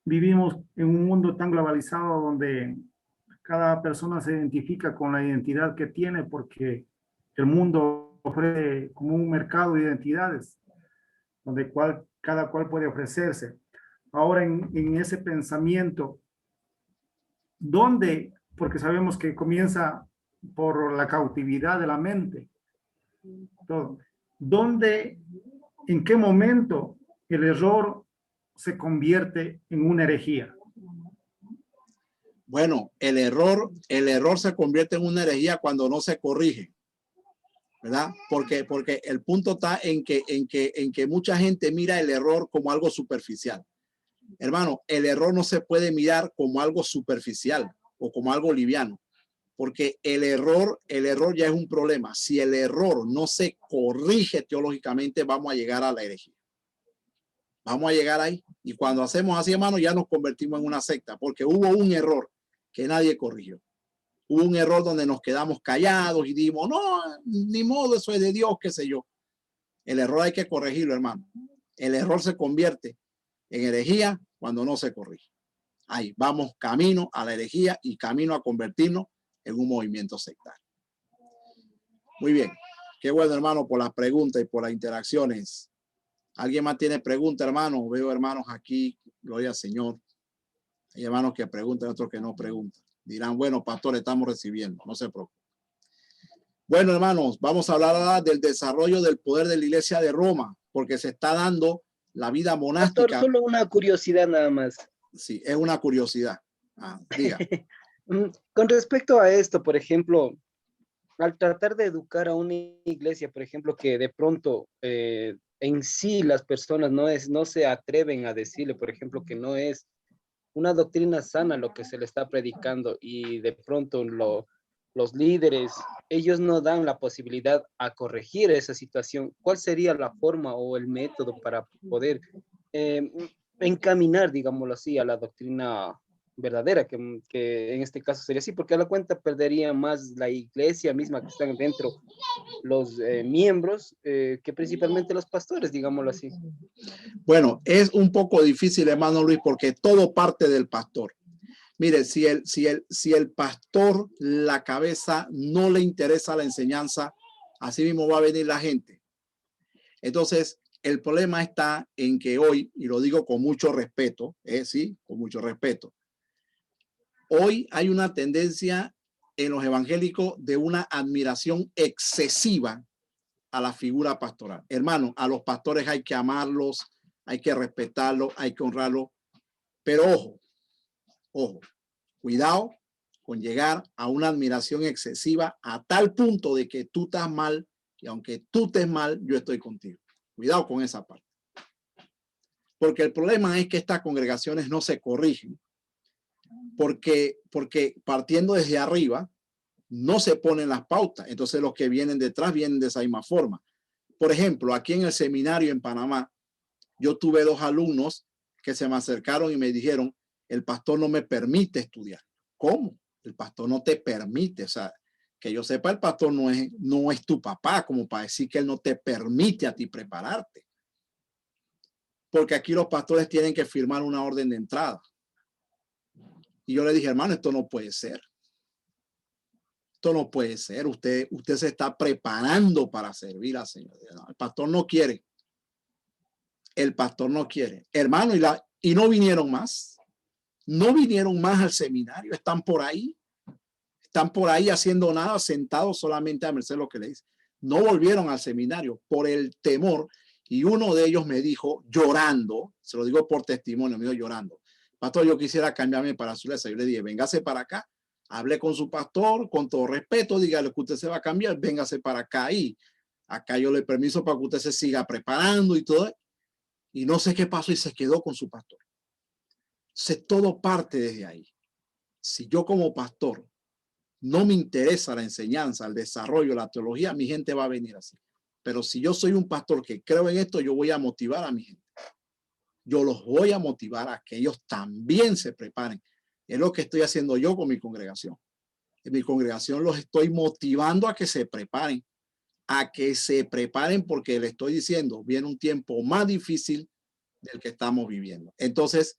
vivimos en un mundo tan globalizado donde cada persona se identifica con la identidad que tiene, porque el mundo ofrece como un mercado de identidades, donde cada cual puede ofrecerse. Ahora, en ese pensamiento, ¿dónde? Porque sabemos que comienza por la cautividad de la mente. Todo. ¿Dónde, en qué momento el error se convierte en una herejía? Bueno, el error se convierte en una herejía cuando no se corrige, ¿verdad? Porque el punto está en que mucha gente mira el error como algo superficial. Hermano, el error no se puede mirar como algo superficial o como algo liviano, porque el error ya es un problema. Si el error no se corrige teológicamente, vamos a llegar a la herejía. Vamos a llegar ahí. Y cuando hacemos así, hermano, ya nos convertimos en una secta, porque hubo un error que nadie corrigió. Hubo un error donde nos quedamos callados y dijimos, no, ni modo, eso es de Dios, qué sé yo. El error hay que corregirlo, hermano. El error se convierte en herejía cuando no se corrige. Ahí vamos camino a la herejía y camino a convertirnos en un movimiento sectario. Muy bien. Qué bueno, hermano, por las preguntas y por las interacciones. ¿Alguien más tiene preguntas, hermano? Veo hermanos aquí, gloria al Señor. Hay hermanos que preguntan, otros que no preguntan. Dirán, bueno, pastor, estamos recibiendo, no se preocupe. Bueno, hermanos, vamos a hablar ahora del desarrollo del poder de la Iglesia de Roma, porque se está dando la vida monástica. Pastor, solo una curiosidad nada más. Sí, es una curiosidad. Diga. Con respecto a esto, por ejemplo, al tratar de educar a una iglesia, por ejemplo, que de pronto en sí las personas no se atreven a decirle, por ejemplo, que no es una doctrina sana lo que se le está predicando, y de pronto los líderes, ellos no dan la posibilidad a corregir esa situación. ¿Cuál sería la forma o el método para poder encaminar, digámoslo así, a la doctrina verdadera, que en este caso sería así? Porque a la cuenta perdería más la iglesia misma que están dentro, los miembros, que principalmente los pastores, digámoslo así. Bueno, es un poco difícil, hermano Luis, porque todo parte del pastor. Mire, si el pastor, la cabeza, no le interesa la enseñanza, así mismo va a venir la gente. Entonces, el problema está en que hoy, y lo digo con mucho respeto, sí, con mucho respeto, hoy hay una tendencia en los evangélicos de una admiración excesiva a la figura pastoral. Hermano, a los pastores hay que amarlos, hay que respetarlos, hay que honrarlos, pero ojo, cuidado con llegar a una admiración excesiva a tal punto de que tú estás mal y aunque tú estés mal, yo estoy contigo. Cuidado con esa parte. Porque el problema es que estas congregaciones no se corrigen porque partiendo desde arriba no se ponen las pautas. Entonces los que vienen detrás vienen de esa misma forma. Por ejemplo, aquí en el seminario en Panamá, yo tuve 2 alumnos que se me acercaron y me dijeron, el pastor no me permite estudiar. ¿Cómo? El pastor no te permite. O sea, que yo sepa, el pastor no es tu papá, como para decir que él no te permite a ti prepararte. Porque aquí los pastores tienen que firmar una orden de entrada. Y yo le dije, hermano, esto no puede ser. Esto no puede ser. Usted se está preparando para servir al Señor. El pastor no quiere. El pastor no quiere. Hermano, y no vinieron más. No vinieron más al seminario. Están por ahí están por ahí haciendo nada, sentados solamente a merced de lo que le dice. No volvieron al seminario por el temor. Y uno de ellos me dijo, llorando, se lo digo por testimonio, me dijo llorando, pastor, yo quisiera cambiarme para su iglesia. Yo le dije, véngase para acá. Hablé con su pastor, con todo respeto, dígale que usted se va a cambiar, véngase para acá. Y acá yo le permiso para que usted se siga preparando y todo. Y no sé qué pasó y se quedó con su pastor. Todo parte desde ahí. Si yo como pastor no me interesa la enseñanza, el desarrollo, la teología, mi gente va a venir así. Pero si yo soy un pastor que creo en esto, yo voy a motivar a mi gente. Yo los voy a motivar a que ellos también se preparen. Es lo que estoy haciendo yo con mi congregación. En mi congregación los estoy motivando a que se preparen. Porque le estoy diciendo, viene un tiempo más difícil del que estamos viviendo. Entonces,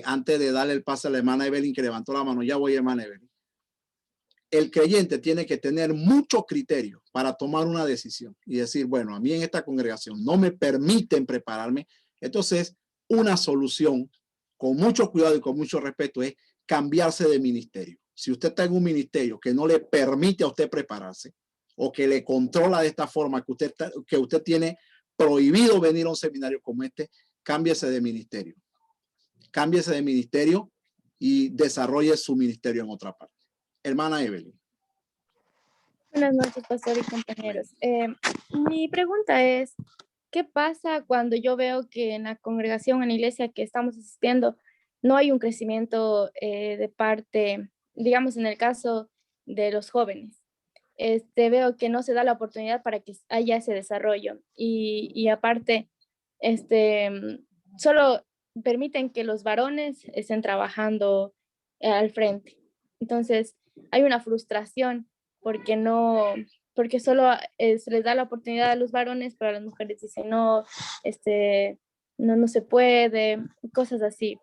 antes de darle el pase a la hermana Evelyn, que levantó la mano, ya voy, hermana Evelyn. El creyente tiene que tener mucho criterio para tomar una decisión y decir, bueno, a mí en esta congregación no me permiten prepararme. Entonces, una solución con mucho cuidado y con mucho respeto es cambiarse de ministerio. Si usted está en un ministerio que no le permite a usted prepararse o que le controla de esta forma, que usted tiene prohibido venir a un seminario como este, cámbiese de ministerio. Cámbiese de ministerio y desarrolle su ministerio en otra parte. Hermana Evelyn. Buenas noches, pastor y compañeros. Mi pregunta es, ¿qué pasa cuando yo veo que en la congregación, en la iglesia que estamos asistiendo, no hay un crecimiento de parte, digamos, en el caso de los jóvenes? Veo que no se da la oportunidad para que haya ese desarrollo y aparte, solo permiten que los varones estén trabajando al frente. Entonces, hay una frustración porque solo se les da la oportunidad a los varones, pero a las mujeres dicen no, no se puede, cosas así.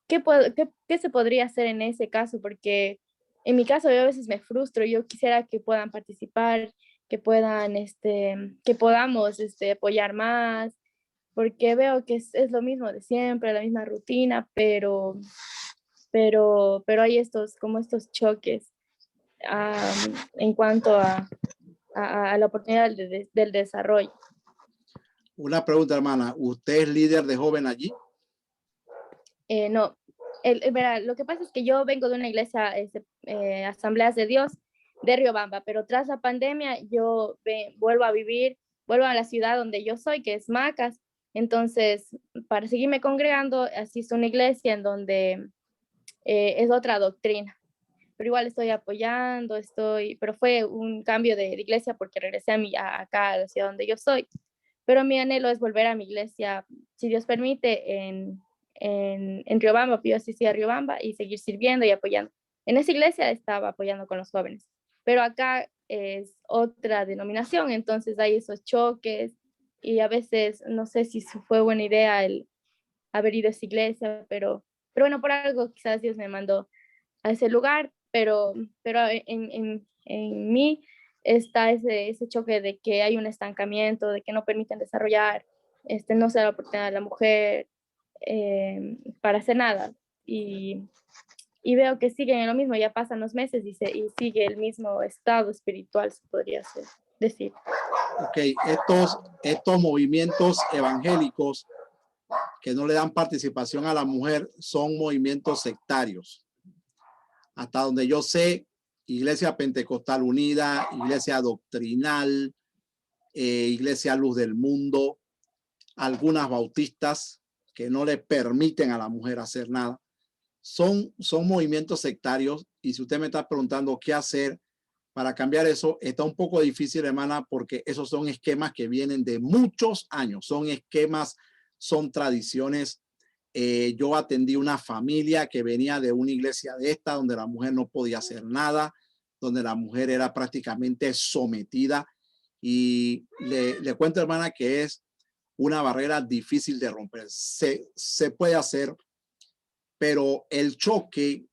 ¿Qué se podría hacer en ese caso? Porque en mi caso yo a veces me frustro, yo quisiera que puedan participar, que podamos apoyar más, porque veo que es lo mismo de siempre, la misma rutina, pero hay estos choques en cuanto a la oportunidad del desarrollo. Una pregunta, hermana. ¿Usted es líder de joven allí? No. Verá, lo que pasa es que yo vengo de una iglesia, Asambleas de Dios, de Riobamba, pero tras la pandemia yo vuelvo a la ciudad donde yo soy, que es Macas. Entonces, para seguirme congregando, asisto a una iglesia en donde es otra doctrina. Pero igual estoy apoyando, pero fue un cambio de iglesia porque regresé acá a la ciudad donde yo soy. Pero mi anhelo es volver a mi iglesia, si Dios permite, en Riobamba. Yo asistí a Riobamba y seguir sirviendo y apoyando. En esa iglesia estaba apoyando con los jóvenes, pero acá es otra denominación, entonces hay esos choques y a veces no sé si fue buena idea el haber ido a esa iglesia, pero bueno, por algo quizás Dios me mandó a ese lugar, pero en mí está ese choque de que hay un estancamiento, de que no permiten desarrollar, no se da la oportunidad a la mujer para hacer nada. Y veo que siguen en lo mismo, ya pasan los meses y sigue el mismo estado espiritual, se podría decir. Ok, estos movimientos evangélicos que no le dan participación a la mujer son movimientos sectarios. Hasta donde yo sé, Iglesia Pentecostal Unida, Iglesia Doctrinal, Iglesia Luz del Mundo, algunas bautistas que no le permiten a la mujer hacer nada. Son movimientos sectarios y si usted me está preguntando qué hacer para cambiar eso, está un poco difícil, hermana, porque esos son esquemas que vienen de muchos años, son esquemas, son tradiciones. Yo atendí una familia que venía de una iglesia de esta, donde la mujer no podía hacer nada, donde la mujer era prácticamente sometida. Y le cuento, hermana, que es una barrera difícil de romper. Se puede hacer, pero el choque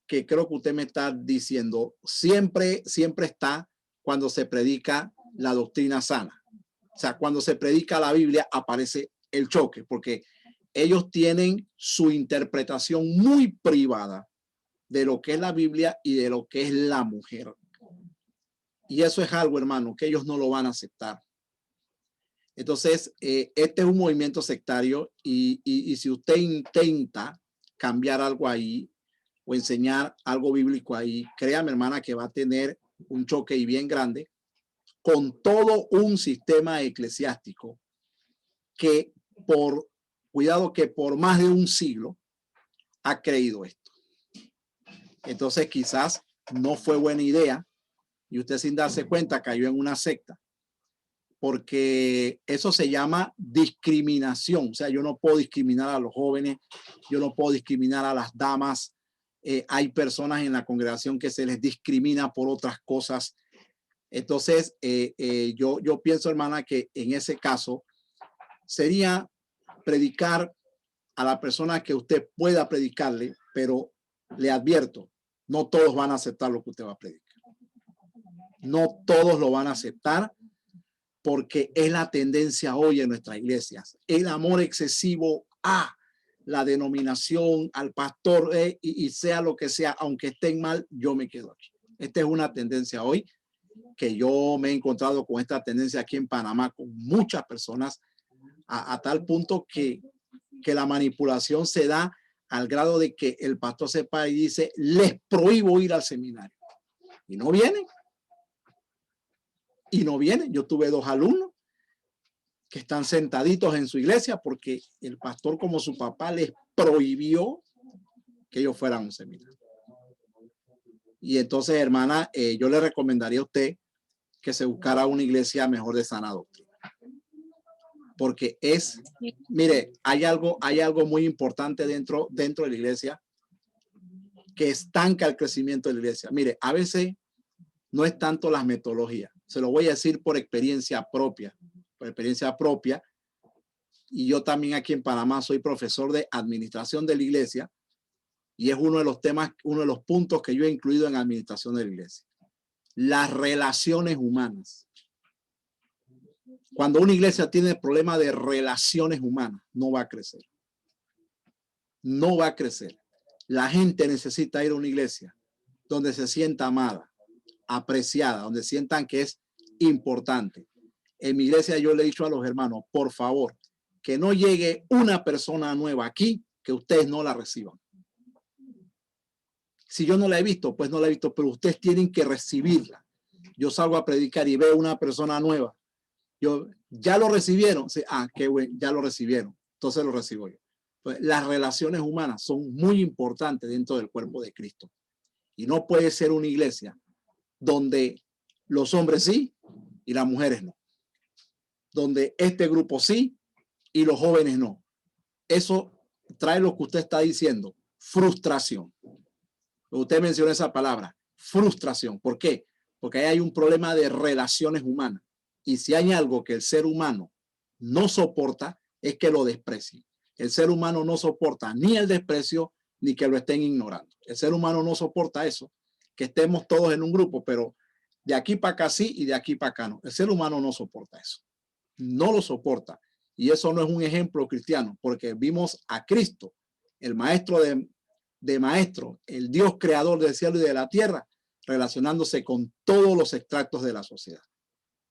que creo que usted me está diciendo siempre está cuando se predica la doctrina sana. O sea, cuando se predica la Biblia aparece el choque, porque ellos tienen su interpretación muy privada de lo que es la Biblia y de lo que es la mujer. Y eso es algo, hermano, que ellos no lo van a aceptar. Entonces, este es un movimiento sectario y si usted intenta cambiar algo ahí o enseñar algo bíblico ahí, créame, hermana, que va a tener un choque y bien grande con todo un sistema eclesiástico que cuidado, que por más de un siglo ha creído esto. Entonces, quizás no fue buena idea y usted sin darse cuenta cayó en una secta, porque eso se llama discriminación. O sea, yo no puedo discriminar a los jóvenes, yo no puedo discriminar a las damas. Hay personas en la congregación que se les discrimina por otras cosas. Entonces, yo pienso, hermana, que en ese caso sería predicar a la persona que usted pueda predicarle, pero le advierto, no todos van a aceptar lo que usted va a predicar. No todos lo van a aceptar, porque es la tendencia hoy en nuestras iglesias. El amor excesivo a la denominación, al pastor, y sea lo que sea, aunque estén mal, yo me quedo aquí. Esta es una tendencia hoy que yo me he encontrado con esta tendencia aquí en Panamá, con muchas personas, a tal punto que la manipulación se da al grado de que el pastor sepa y dice, les prohíbo ir al seminario. Y no vienen. Y no vienen. Yo tuve 2 alumnos que están sentaditos en su iglesia porque el pastor, como su papá, les prohibió que ellos fueran a un seminario. Y entonces, hermana, yo le recomendaría a usted que se buscara una iglesia mejor de sana doctrina. Porque mire, hay algo muy importante dentro de la iglesia que estanca el crecimiento de la iglesia. Mire, a veces no es tanto las metodologías. Se lo voy a decir por experiencia propia. Y yo también aquí en Panamá soy profesor de administración de la iglesia y es uno de los temas, uno de los puntos que yo he incluido en administración de la iglesia. Las relaciones humanas. Cuando una iglesia tiene problema de relaciones humanas, no va a crecer. No va a crecer. La gente necesita ir a una iglesia donde se sienta amada, apreciada, donde sientan que es importante. En mi iglesia yo le he dicho a los hermanos, por favor, que no llegue una persona nueva aquí que ustedes no la reciban. Si yo no la he visto, pues no la he visto, pero ustedes tienen que recibirla. Yo salgo a predicar y veo una persona nueva. ¿Ya lo recibieron? Sí, qué bueno, ya lo recibieron. Entonces lo recibo yo. Pues, las relaciones humanas son muy importantes dentro del cuerpo de Cristo. Y no puede ser una iglesia donde los hombres sí y las mujeres no. Donde este grupo sí y los jóvenes no. Eso trae lo que usted está diciendo, frustración. Usted mencionó esa palabra, frustración. ¿Por qué? Porque ahí hay un problema de relaciones humanas. Y si hay algo que el ser humano no soporta, es que lo desprecie. El ser humano no soporta ni el desprecio ni que lo estén ignorando. El ser humano no soporta eso, que estemos todos en un grupo, pero de aquí para acá sí y de aquí para acá no. El ser humano no soporta eso. No lo soporta. Y eso no es un ejemplo cristiano, porque vimos a Cristo, el maestro de maestros, el Dios creador del cielo y de la tierra, relacionándose con todos los extractos de la sociedad.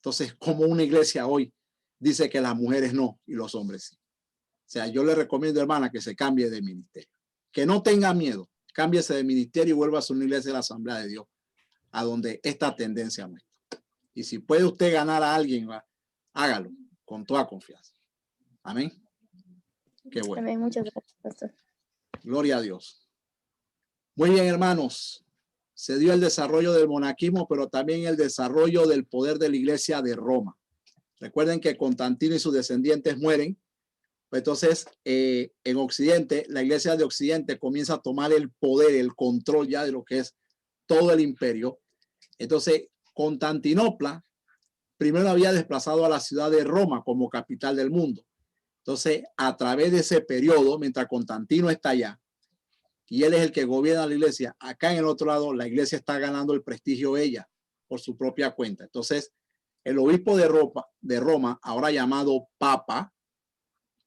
Entonces, como una iglesia hoy dice que las mujeres no y los hombres sí. O sea, yo le recomiendo, hermana, que se cambie de ministerio. Que no tenga miedo. Cámbiese de ministerio y vuelva a su iglesia de la Asamblea de Dios, a donde esta tendencia no está. Y si puede usted ganar a alguien, hágalo con toda confianza. Amén. Qué bueno. Amén. Muchas gracias, pastor. Gloria a Dios. Muy bien, hermanos. Se dio el desarrollo del monaquismo, pero también el desarrollo del poder de la iglesia de Roma. Recuerden que Constantino y sus descendientes mueren. Entonces, en Occidente, la iglesia de Occidente comienza a tomar el poder, el control ya de lo que es todo el imperio. Entonces, Constantinopla primero había desplazado a la ciudad de Roma como capital del mundo. Entonces, a través de ese periodo, mientras Constantino está allá, y él es el que gobierna la iglesia, acá en el otro lado, la iglesia está ganando el prestigio ella por su propia cuenta. Entonces, el obispo de Roma, ahora llamado Papa,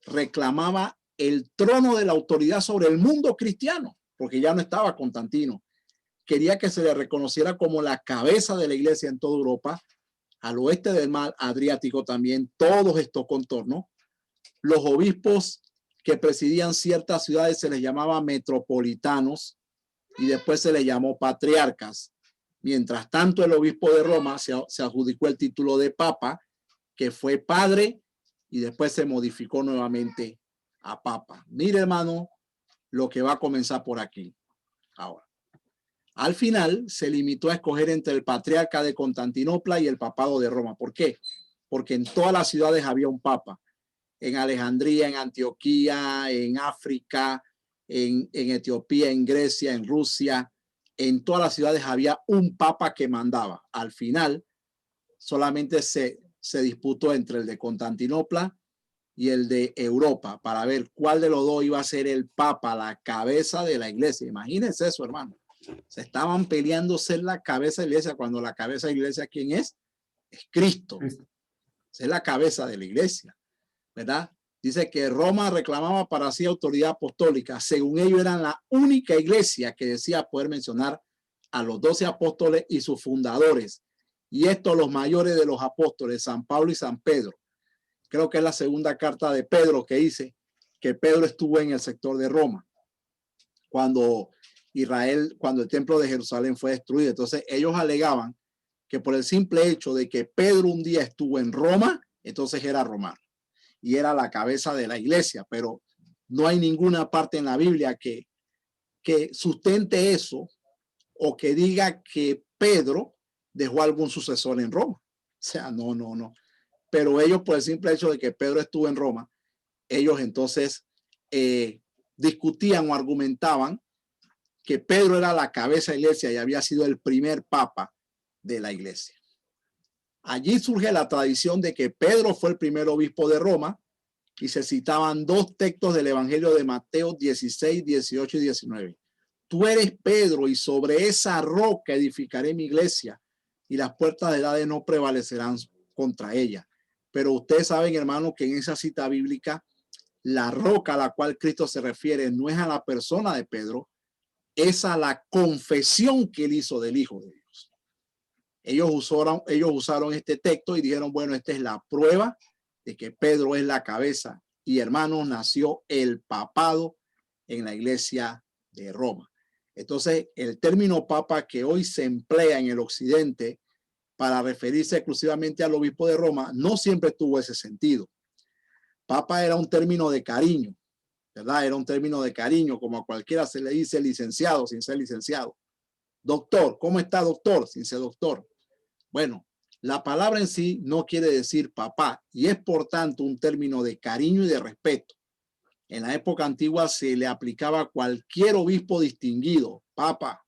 reclamaba el trono de la autoridad sobre el mundo cristiano, porque ya no estaba Constantino. Quería que se le reconociera como la cabeza de la iglesia en toda Europa, al oeste del mar Adriático también, todos estos contornos. Los obispos que presidían ciertas ciudades se les llamaba metropolitanos y después se les llamó patriarcas. Mientras tanto, el obispo de Roma se adjudicó el título de papa, que fue padre, y después se modificó nuevamente a papa. Mire, hermano, lo que va a comenzar por aquí. Ahora, al final se limitó a escoger entre el patriarca de Constantinopla y el papado de Roma. ¿Por qué? Porque en todas las ciudades había un papa. En Alejandría, en Antioquía, en África, en Etiopía, en Grecia, en Rusia, en todas las ciudades había un papa que mandaba. Al final, solamente se disputó entre el de Constantinopla y el de Europa para ver cuál de los dos iba a ser el papa, la cabeza de la iglesia. Imagínense eso, hermano. Se estaban peleando ser la cabeza de la iglesia, cuando la cabeza de la iglesia, ¿quién es? Es Cristo. Es la cabeza de la iglesia, ¿verdad? Dice que Roma reclamaba para sí autoridad apostólica. Según ellos, eran la única iglesia que decía poder mencionar a los 12 apóstoles y sus fundadores. Y estos los mayores de los apóstoles, San Pablo y San Pedro. Creo que es la segunda carta de Pedro que dice que Pedro estuvo en el sector de Roma cuando el templo de Jerusalén fue destruido. Entonces ellos alegaban que por el simple hecho de que Pedro un día estuvo en Roma, entonces era romano y era la cabeza de la iglesia, pero no hay ninguna parte en la Biblia que sustente eso o que diga que Pedro dejó algún sucesor en Roma. O sea, no. Pero ellos, por el simple hecho de que Pedro estuvo en Roma, ellos entonces discutían o argumentaban que Pedro era la cabeza de la iglesia y había sido el primer papa de la iglesia. Allí surge la tradición de que Pedro fue el primer obispo de Roma y se citaban dos textos del Evangelio de Mateo 16, 18 y 19. Tú eres Pedro y sobre esa roca edificaré mi iglesia y las puertas de Hades no prevalecerán contra ella. Pero ustedes saben, hermano, que en esa cita bíblica la roca a la cual Cristo se refiere no es a la persona de Pedro, es a la confesión que él hizo del Hijo de Dios. Ellos usaron este texto y dijeron, bueno, esta es la prueba de que Pedro es la cabeza. Y hermanos, nació el papado en la iglesia de Roma. Entonces, el término papa que hoy se emplea en el occidente para referirse exclusivamente al obispo de Roma, no siempre tuvo ese sentido. Papa era un término de cariño, ¿verdad? Era un término de cariño, como a cualquiera se le dice licenciado sin ser licenciado. Doctor, ¿cómo está doctor? Sin ser doctor. Bueno, la palabra en sí no quiere decir papá y es por tanto un término de cariño y de respeto. En la época antigua se le aplicaba a cualquier obispo distinguido, papa,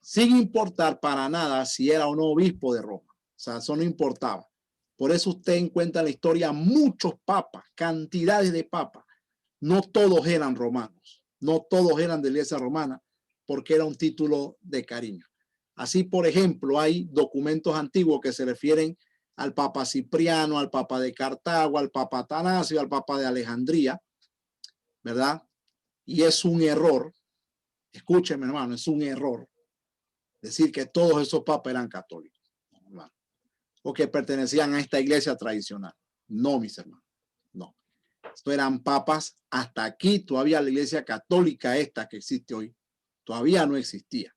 sin importar para nada si era o no obispo de Roma. O sea, eso no importaba. Por eso usted encuentra en la historia muchos papas, cantidades de papas. No todos eran romanos, no todos eran de la iglesia romana, porque era un título de cariño. Así, por ejemplo, hay documentos antiguos que se refieren al Papa Cipriano, al Papa de Cartago, al Papa Atanasio, al Papa de Alejandría, ¿verdad? Y es un error, escúcheme, hermano, es un error decir que todos esos papas eran católicos, hermano, o que pertenecían a esta iglesia tradicional. No, mis hermanos, no. Estos eran papas. Hasta aquí todavía la iglesia católica esta que existe hoy todavía no existía.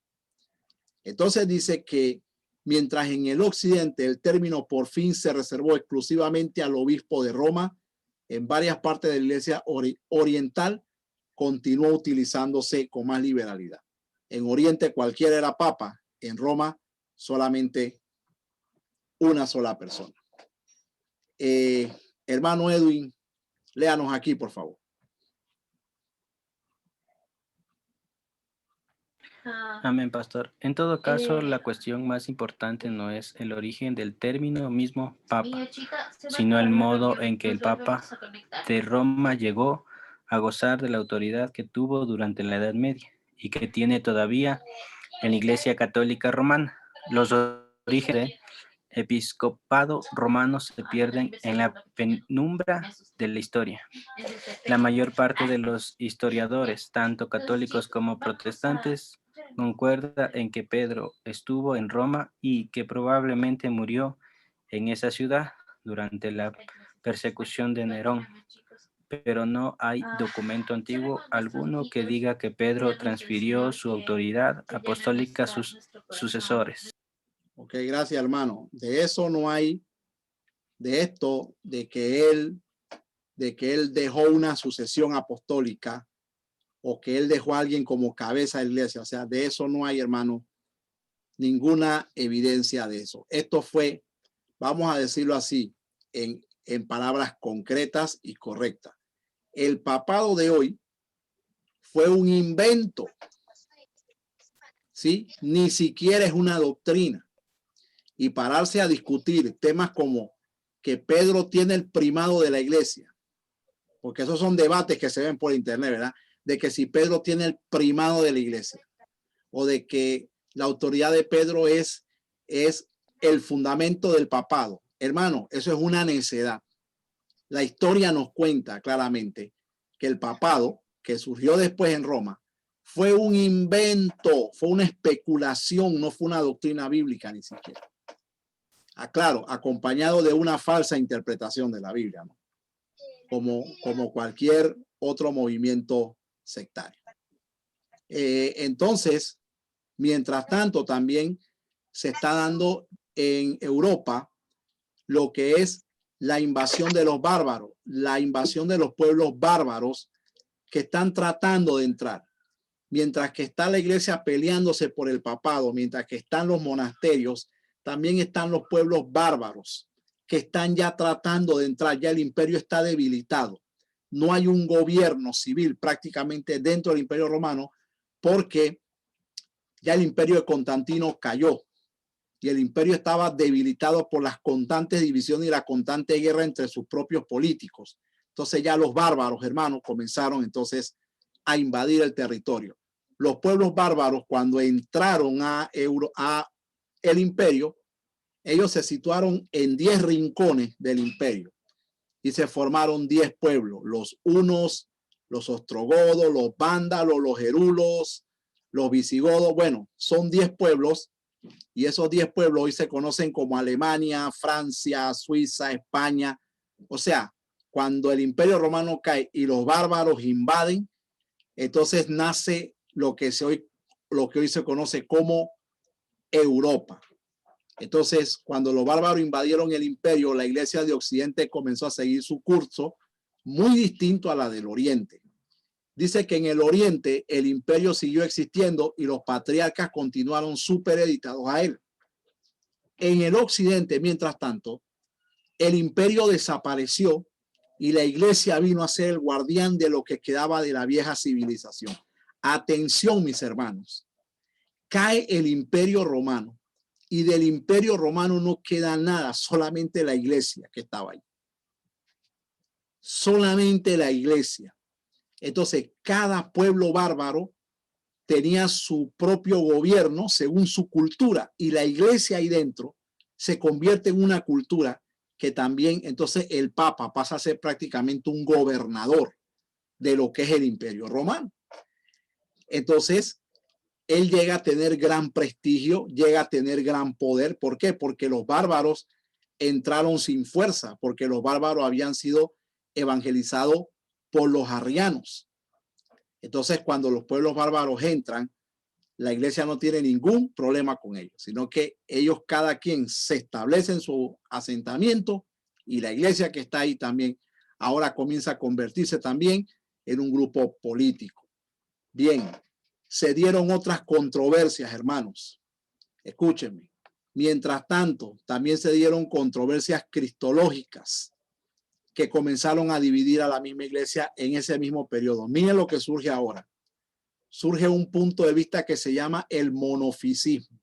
Entonces dice que mientras en el occidente el término por fin se reservó exclusivamente al obispo de Roma, en varias partes de la iglesia oriental continuó utilizándose con más liberalidad. En Oriente cualquiera era papa, en Roma solamente una sola persona. Hermano Edwin, léanos aquí, por favor. Amén, pastor. En todo caso, la cuestión más importante no es el origen del término mismo papa, sino el modo en que el papa de Roma llegó a gozar de la autoridad que tuvo durante la Edad Media y que tiene todavía en la Iglesia Católica Romana. Los orígenes episcopado romano se pierden en la penumbra de la historia. La mayor parte de los historiadores, tanto católicos como protestantes, concuerda en que Pedro estuvo en Roma y que probablemente murió en esa ciudad durante la persecución de Nerón, pero no hay documento antiguo alguno que diga que Pedro transfirió su autoridad apostólica a sus sucesores. Ok, gracias, hermano. De eso no hay, de esto, de que él dejó una sucesión apostólica o que él dejó a alguien como cabeza de la iglesia. O sea, de eso no hay, hermano, ninguna evidencia de eso. Esto fue, vamos a decirlo así, en palabras concretas y correctas. El papado de hoy fue un invento, ¿sí? Ni siquiera es una doctrina. Y pararse a discutir temas como que Pedro tiene el primado de la iglesia, porque esos son debates que se ven por internet, ¿verdad? De que si Pedro tiene el primado de la iglesia o de que la autoridad de Pedro es el fundamento del papado. Hermano, eso es una necedad. La historia nos cuenta claramente que el papado que surgió después en Roma fue un invento, fue una especulación, no fue una doctrina bíblica ni siquiera. Claro, acompañado de una falsa interpretación de la Biblia, ¿no? Como cualquier otro movimiento sectario. Entonces, mientras tanto, también se está dando en Europa lo que es la invasión de los bárbaros, la invasión de los pueblos bárbaros que están tratando de entrar. Mientras que está la iglesia peleándose por el papado, mientras que están los monasterios, también están los pueblos bárbaros que están ya tratando de entrar. Ya el imperio está debilitado. No hay un gobierno civil prácticamente dentro del imperio romano porque ya el imperio de Constantino cayó y el imperio estaba debilitado por las constantes divisiones y la constante guerra entre sus propios políticos. Entonces ya los bárbaros, hermanos, comenzaron entonces a invadir el territorio. Los pueblos bárbaros, cuando entraron a el imperio, ellos se situaron en 10 rincones del imperio y se formaron 10 pueblos: los hunos, los ostrogodos, los vándalos, los gerulos, los visigodos. Bueno, son 10 pueblos y esos 10 pueblos hoy se conocen como Alemania, Francia, Suiza, España. O sea, cuando el imperio romano cae y los bárbaros invaden, entonces nace lo que hoy se conoce como Europa. Entonces, cuando los bárbaros invadieron el imperio, la iglesia de Occidente comenzó a seguir su curso muy distinto a la del Oriente. Dice que en el Oriente el imperio siguió existiendo y los patriarcas continuaron supereditados a él. En el Occidente, mientras tanto, el imperio desapareció y la iglesia vino a ser el guardián de lo que quedaba de la vieja civilización. Atención, mis hermanos. Cae el imperio romano y del imperio romano no queda nada, solamente la iglesia que estaba ahí. Solamente la iglesia. Entonces, cada pueblo bárbaro tenía su propio gobierno según su cultura y la iglesia ahí dentro se convierte en una cultura que también, entonces el Papa pasa a ser prácticamente un gobernador de lo que es el imperio romano. Entonces, él llega a tener gran prestigio, llega a tener gran poder. ¿Por qué? Porque los bárbaros entraron sin fuerza, porque los bárbaros habían sido evangelizados por los arrianos. Entonces, cuando los pueblos bárbaros entran, la iglesia no tiene ningún problema con ellos, sino que ellos cada quien se establece en su asentamiento y la iglesia que está ahí también ahora comienza a convertirse también en un grupo político. Bien, se dieron otras controversias, hermanos. Escúchenme. Mientras tanto, también se dieron controversias cristológicas que comenzaron a dividir a la misma iglesia en ese mismo periodo. Miren lo que surge ahora. Surge un punto de vista que se llama el monofisismo.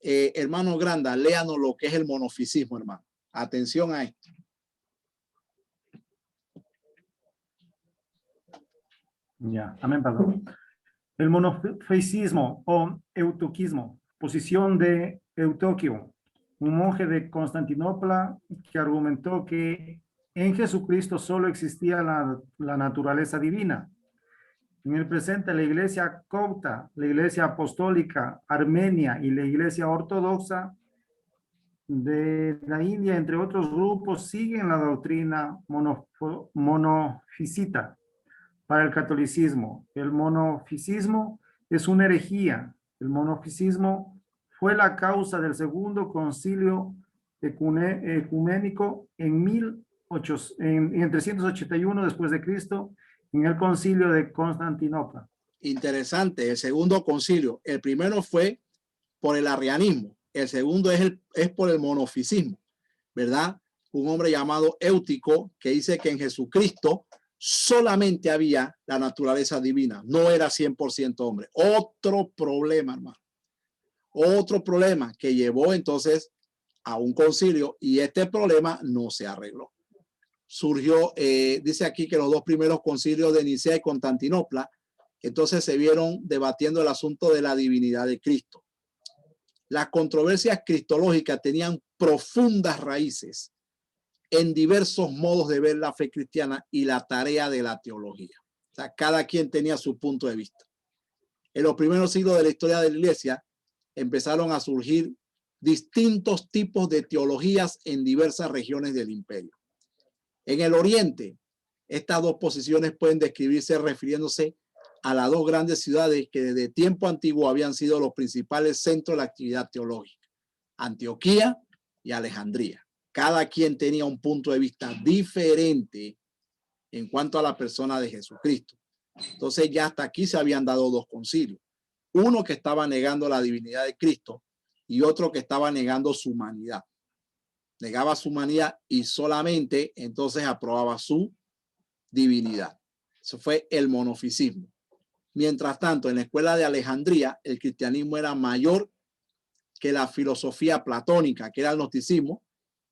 Hermano Granda, léanos lo que es el monofisismo, hermano. Atención a esto. Ya, amén, perdón. El monofisismo o eutoquismo, posición de Eutoquio, un monje de Constantinopla que argumentó que en Jesucristo solo existía la naturaleza divina. En el presente, la iglesia copta, la iglesia apostólica armenia y la iglesia ortodoxa de la India, entre otros grupos, siguen la doctrina monofisita para el catolicismo. El monofisismo es una herejía. El monofisismo fue la causa del segundo concilio ecuménico en 381 después de Cristo, en el concilio de Constantinopla. Interesante, el segundo concilio. El primero fue por el arrianismo. El segundo es por el monofisismo, ¿verdad? Un hombre llamado Éutico que dice que en Jesucristo solamente había la naturaleza divina, no era 100% hombre. Otro problema, hermano. Otro problema que llevó entonces a un concilio y este problema no se arregló. Surgió, dice aquí que los dos primeros concilios de Nicea y Constantinopla, entonces se vieron debatiendo el asunto de la divinidad de Cristo. Las controversias cristológicas tenían profundas raíces en diversos modos de ver la fe cristiana y la tarea de la teología. O sea, cada quien tenía su punto de vista. En los primeros siglos de la historia de la iglesia empezaron a surgir distintos tipos de teologías en diversas regiones del imperio. En el oriente, estas dos posiciones pueden describirse refiriéndose a las dos grandes ciudades que desde tiempo antiguo habían sido los principales centros de la actividad teológica, Antioquía y Alejandría. Cada quien tenía un punto de vista diferente en cuanto a la persona de Jesucristo. Entonces ya hasta aquí se habían dado dos concilios. Uno que estaba negando la divinidad de Cristo y otro que estaba negando su humanidad. Negaba su humanidad y solamente entonces aprobaba su divinidad. Eso fue el monofisismo. Mientras tanto, en la escuela de Alejandría, el cristianismo era mayor que la filosofía platónica, que era el gnosticismo,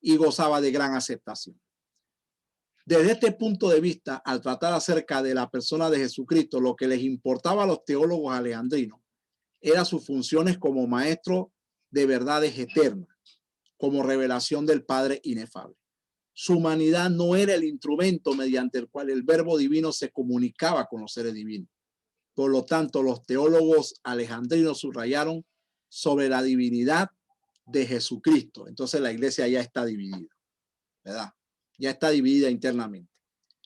y gozaba de gran aceptación. Desde este punto de vista, al tratar acerca de la persona de Jesucristo, lo que les importaba a los teólogos alejandrinos eran sus funciones como maestro de verdades eternas, como revelación del Padre inefable. Su humanidad no era el instrumento mediante el cual el verbo divino se comunicaba con los seres divinos. Por lo tanto, los teólogos alejandrinos subrayaron sobre la divinidad de Jesucristo. Entonces la iglesia ya está dividida, ¿verdad? Ya está dividida internamente.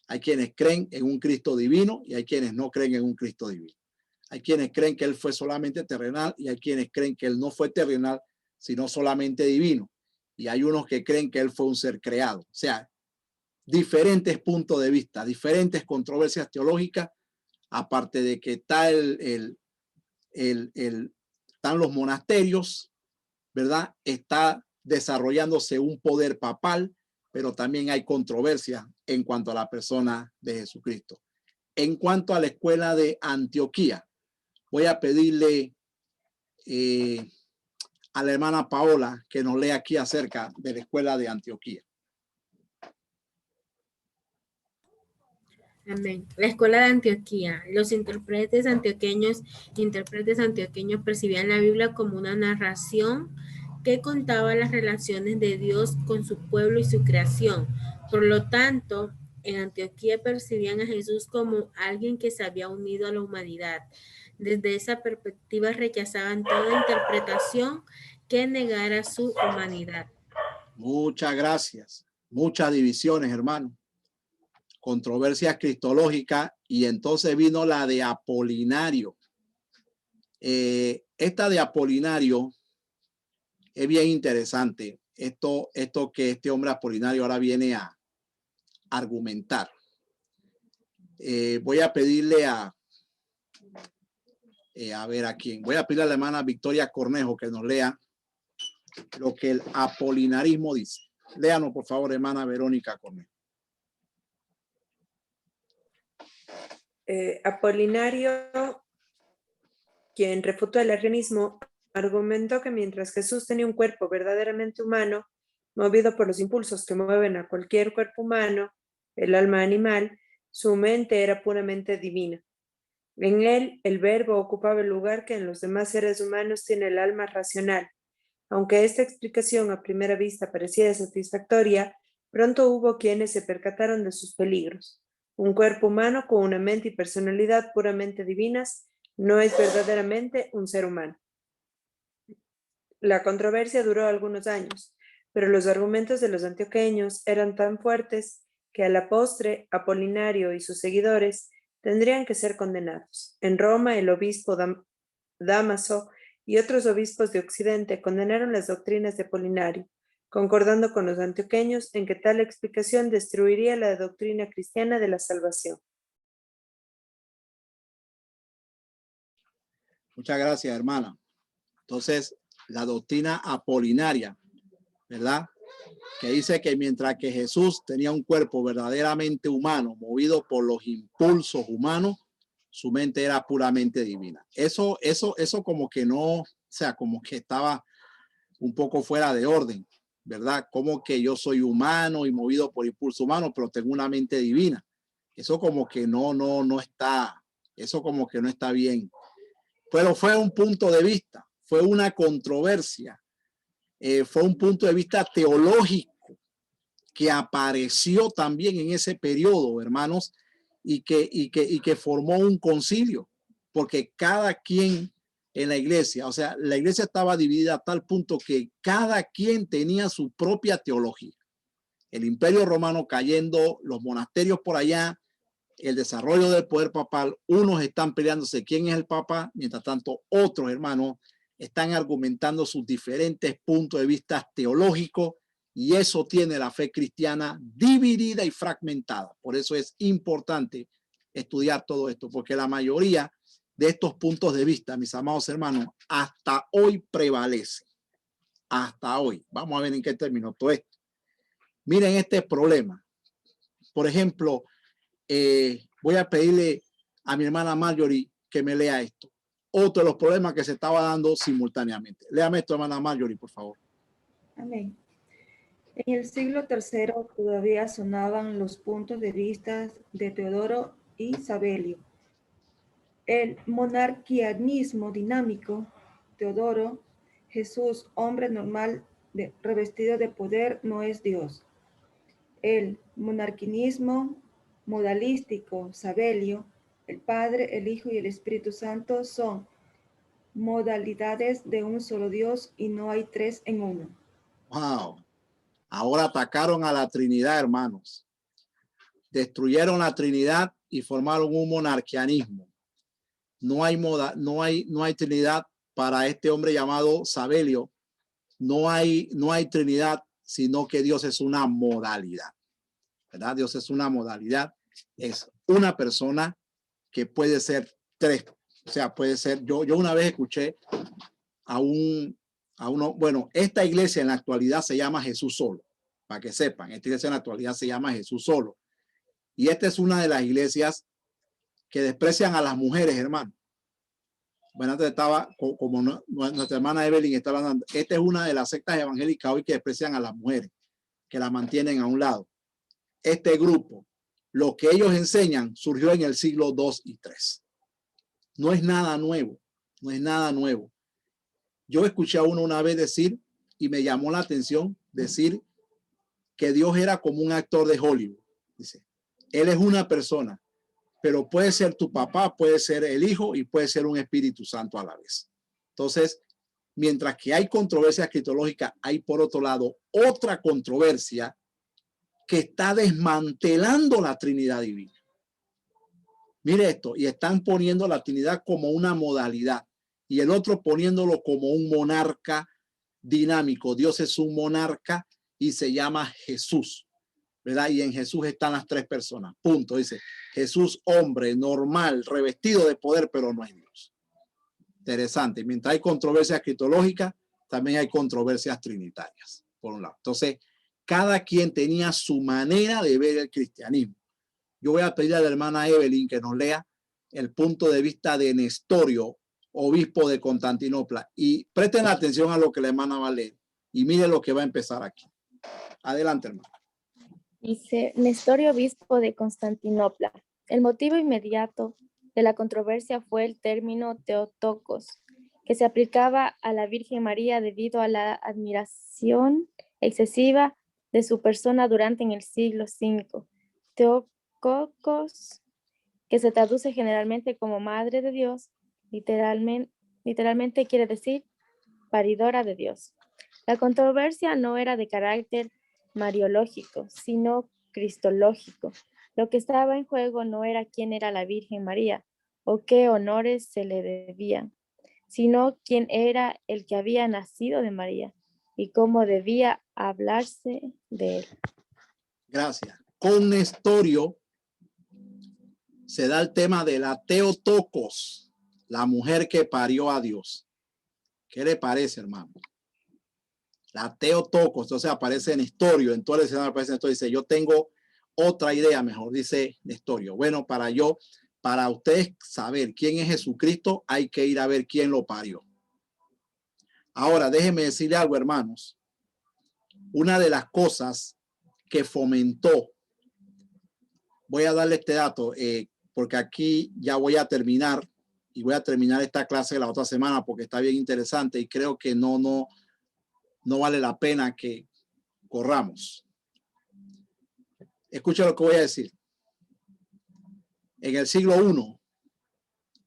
Hay quienes creen en un Cristo divino y hay quienes no creen en un Cristo divino. Hay quienes creen que él fue solamente terrenal y hay quienes creen que él no fue terrenal, sino solamente divino. Y hay unos que creen que él fue un ser creado. O sea, diferentes puntos de vista, diferentes controversias teológicas, aparte de que está están los monasterios, ¿verdad? Está desarrollándose un poder papal, pero también hay controversia en cuanto a la persona de Jesucristo. En cuanto a la escuela de Antioquía, voy a pedirle a la hermana Paola que nos lea aquí acerca de la escuela de Antioquía. Amén. La escuela de Antioquía. Los intérpretes antioqueños percibían la Biblia como una narración que contaba las relaciones de Dios con su pueblo y su creación. Por lo tanto, en Antioquía percibían a Jesús como alguien que se había unido a la humanidad. Desde esa perspectiva rechazaban toda interpretación que negara su humanidad. Muchas gracias. Muchas divisiones, hermano. Controversias cristológicas y entonces vino la de Apolinario. Esta de Apolinario es bien interesante. Esto que este hombre Apolinario ahora viene a argumentar. Voy a pedirle a ver a quién. Voy a pedirle a la hermana Victoria Cornejo que nos lea lo que el apolinarismo dice. Léanos, por favor, hermana Verónica Cornejo. Apolinario, quien refutó el arrianismo, argumentó que mientras Jesús tenía un cuerpo verdaderamente humano, movido por los impulsos que mueven a cualquier cuerpo humano, el alma animal, su mente era puramente divina. En él, el verbo ocupaba el lugar que en los demás seres humanos tiene el alma racional. Aunque esta explicación a primera vista parecía satisfactoria, pronto hubo quienes se percataron de sus peligros. Un cuerpo humano con una mente y personalidad puramente divinas no es verdaderamente un ser humano. La controversia duró algunos años, pero los argumentos de los antioqueños eran tan fuertes que a la postre Apolinario y sus seguidores tendrían que ser condenados. En Roma, el obispo Dámaso y otros obispos de Occidente condenaron las doctrinas de Apolinario, concordando con los antioqueños en que tal explicación destruiría la doctrina cristiana de la salvación. Muchas gracias, hermana. Entonces, la doctrina apolinaria, ¿verdad? Que dice que mientras que Jesús tenía un cuerpo verdaderamente humano, movido por los impulsos humanos, su mente era puramente divina. Eso como que no, o sea, como que estaba un poco fuera de orden, ¿verdad? Como que yo soy humano y movido por impulsos humanos, pero tengo una mente divina. Eso como que no está, eso como que no está bien. Pero fue un punto de vista, fue una controversia, fue un punto de vista teológico que apareció también en ese periodo, hermanos, y que formó un concilio, porque cada quien en la iglesia, o sea, la iglesia estaba dividida a tal punto que cada quien tenía su propia teología. El imperio romano cayendo, los monasterios por allá, el desarrollo del poder papal, unos están peleándose quién es el papa, mientras tanto otros, hermanos, están argumentando sus diferentes puntos de vista teológicos, y eso tiene la fe cristiana dividida y fragmentada. Por eso es importante estudiar todo esto, porque la mayoría de estos puntos de vista, mis amados hermanos, hasta hoy prevalece. Hasta hoy. Vamos a ver en qué terminó todo esto. Miren este problema. Por ejemplo, voy a pedirle a mi hermana Marjorie que me lea esto. Otro de los problemas que se estaba dando simultáneamente. Léame esto, hermana Marjorie, por favor. Amén. En el siglo III todavía sonaban los puntos de vista de Teodoro y Sabelio. El monarquianismo dinámico, Teodoro, Jesús, hombre normal revestido de poder, no es Dios. El monarquianismo modalístico, Sabelio, el Padre, el Hijo y el Espíritu Santo son modalidades de un solo Dios y no hay tres en uno. Wow. Ahora atacaron a la Trinidad, hermanos. Destruyeron la Trinidad y formaron un monarquianismo. No hay Trinidad para este hombre llamado Sabelio. No hay Trinidad, sino que Dios es una modalidad, ¿verdad? Dios es una modalidad. Es una persona que puede ser tres. O sea, puede ser, yo una vez escuché a uno, bueno, esta iglesia en la actualidad se llama Jesús Solo, para que sepan, esta iglesia en la actualidad se llama Jesús Solo. Y esta es una de las iglesias que desprecian a las mujeres, hermano. Bueno, antes estaba, como nuestra hermana Evelyn está hablando, esta es una de las sectas evangélicas hoy que desprecian a las mujeres, que las mantienen a un lado. Este grupo, lo que ellos enseñan, surgió en el siglo II y III. No es nada nuevo, no es nada nuevo. Yo escuché a uno una vez decir, y me llamó la atención, decir que Dios era como un actor de Hollywood. Dice, Él es una persona, pero puede ser tu papá, puede ser el hijo y puede ser un Espíritu Santo a la vez. Entonces, mientras que hay controversia escatológica, hay por otro lado otra controversia que está desmantelando la Trinidad divina. Mire esto, y están poniendo la Trinidad como una modalidad y el otro poniéndolo como un monarca dinámico. Dios es un monarca y se llama Jesús, ¿verdad? Y en Jesús están las tres personas. Punto. Dice Jesús, hombre normal, revestido de poder, pero no es Dios. Interesante. Mientras hay controversias escatológicas, también hay controversias trinitarias, por un lado. Entonces, cada quien tenía su manera de ver el cristianismo. Yo voy a pedir a la hermana Evelyn que nos lea el punto de vista de Nestorio, obispo de Constantinopla. Y presten atención a lo que la hermana va a leer. Y miren lo que va a empezar aquí. Adelante, hermano. Dice Nestorio, obispo de Constantinopla. El motivo inmediato de la controversia fue el término Theotokos, que se aplicaba a la Virgen María debido a la admiración excesiva de su persona durante en el siglo V. Theotokos, que se traduce generalmente como Madre de Dios, literalmente quiere decir paridora de Dios. La controversia no era de carácter mariológico, sino cristológico. Lo que estaba en juego no era quién era la Virgen María o qué honores se le debían, sino quién era el que había nacido de María y cómo debía hablarse de él. Gracias. Con Nestorio se da el tema de la Theotokos, la mujer que parió a Dios. ¿Qué le parece, hermano? La Theotokos, entonces aparece Nestorio, en todo el escenario aparece Nestorio, dice, yo tengo otra idea mejor, dice Nestorio. Bueno, para ustedes saber quién es Jesucristo, hay que ir a ver quién lo parió. Ahora, déjenme decirle algo, hermanos. Una de las cosas que fomentó, voy a darle este dato, porque aquí ya voy a terminar y voy a terminar esta clase la otra semana porque está bien interesante y creo que no vale la pena que corramos. Escucha lo que voy a decir. En el siglo I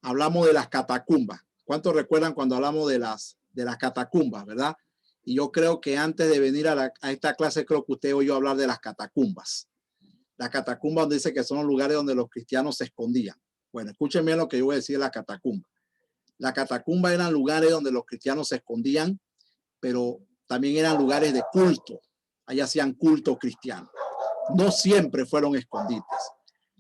hablamos de las catacumbas. ¿Cuántos recuerdan cuando hablamos de las catacumbas, verdad? Y yo creo que antes de venir a esta clase, creo que usted oyó hablar de las catacumbas. Las catacumbas donde dice que son los lugares donde los cristianos se escondían. Bueno, escuchen bien lo que yo voy a decir de la catacumba. Las catacumbas eran lugares donde los cristianos se escondían, pero también eran lugares de culto. Allá hacían culto cristiano. No siempre fueron escondites.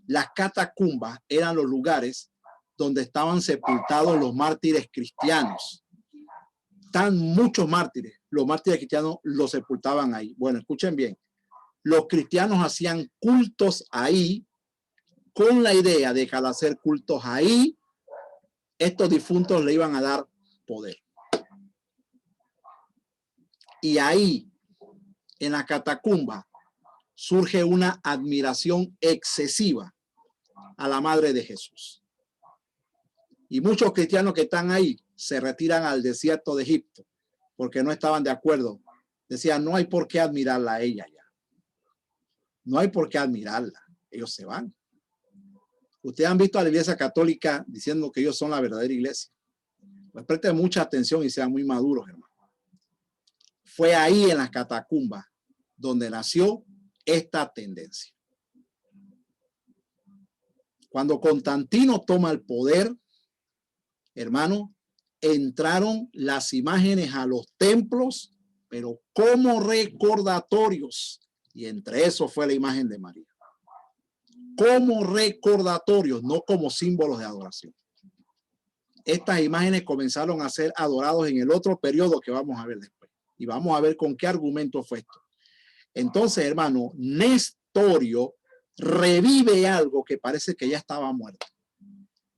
Las catacumbas eran los lugares donde estaban sepultados los mártires cristianos. Están muchos mártires. Los mártires cristianos los sepultaban ahí. Bueno, escuchen bien. Los cristianos hacían cultos ahí con la idea de que al hacer cultos ahí, estos difuntos le iban a dar poder. Y ahí, en la catacumba, surge una admiración excesiva a la Madre de Jesús. Y muchos cristianos que están ahí se retiran al desierto de Egipto porque no estaban de acuerdo. Decían, no hay por qué admirarla a ella ya. No hay por qué admirarla. Ellos se van. Ustedes han visto a la Iglesia Católica diciendo que ellos son la verdadera iglesia. Pues presten mucha atención y sean muy maduros, hermano. Fue ahí en las catacumbas donde nació esta tendencia. Cuando Constantino toma el poder, hermano, entraron las imágenes a los templos, pero como recordatorios. Y entre eso fue la imagen de María. Como recordatorios, no como símbolos de adoración. Estas imágenes comenzaron a ser adorados en el otro periodo que vamos a ver después. Y vamos a ver con qué argumento fue esto. Entonces, hermano, Nestorio revive algo que parece que ya estaba muerto.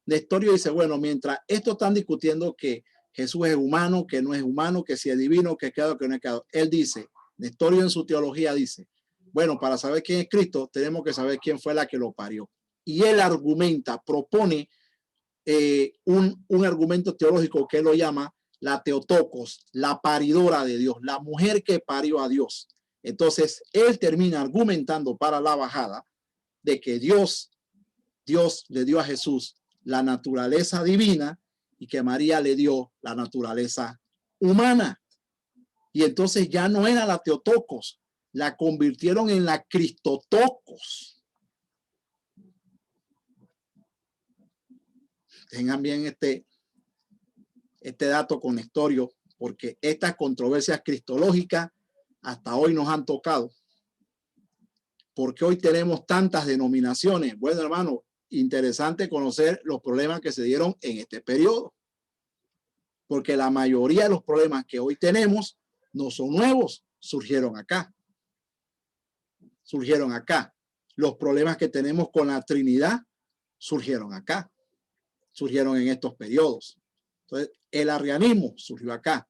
Nestorio dice, bueno, mientras estos están discutiendo que Jesús es humano, que no es humano, que si es divino, que es creado, que no es creado, él dice, Nestorio en su teología dice, bueno, para saber quién es Cristo, tenemos que saber quién fue la que lo parió. Y él argumenta, propone un argumento teológico que él lo llama la Theotokos, la paridora de Dios, la mujer que parió a Dios. Entonces, él termina argumentando para la bajada de que Dios le dio a Jesús la naturaleza divina y que María le dio la naturaleza humana. Y entonces ya no era la Theotokos, la convirtieron en la Cristotokos. Tengan bien este dato con Nestorio, porque estas controversias cristológicas hasta hoy nos han tocado. Porque hoy tenemos tantas denominaciones. Bueno, hermano, interesante conocer los problemas que se dieron en este periodo. Porque la mayoría de los problemas que hoy tenemos no son nuevos, surgieron acá. Surgieron acá. Los problemas que tenemos con la Trinidad surgieron acá. Surgieron en estos periodos. Entonces, el arrianismo surgió acá.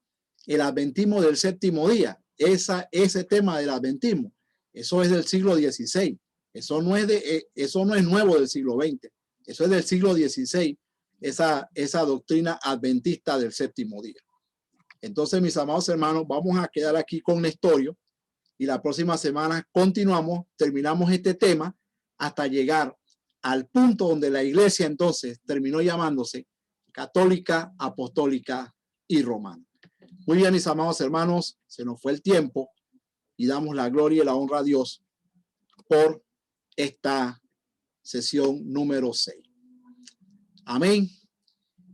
El adventismo del séptimo día, ese tema del adventismo, eso es del siglo XVI. Eso no es nuevo del siglo XX. Eso es del siglo XVI, esa doctrina adventista del séptimo día. Entonces, mis amados hermanos, vamos a quedar aquí con Nestorio y la próxima semana continuamos, terminamos este tema hasta llegar al punto donde la iglesia entonces terminó llamándose católica, apostólica y romana. Muy bien, mis amados hermanos, se nos fue el tiempo y damos la gloria y la honra a Dios por esta sesión número 6. Amén.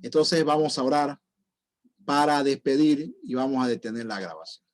Entonces vamos a orar para despedir y vamos a detener la grabación.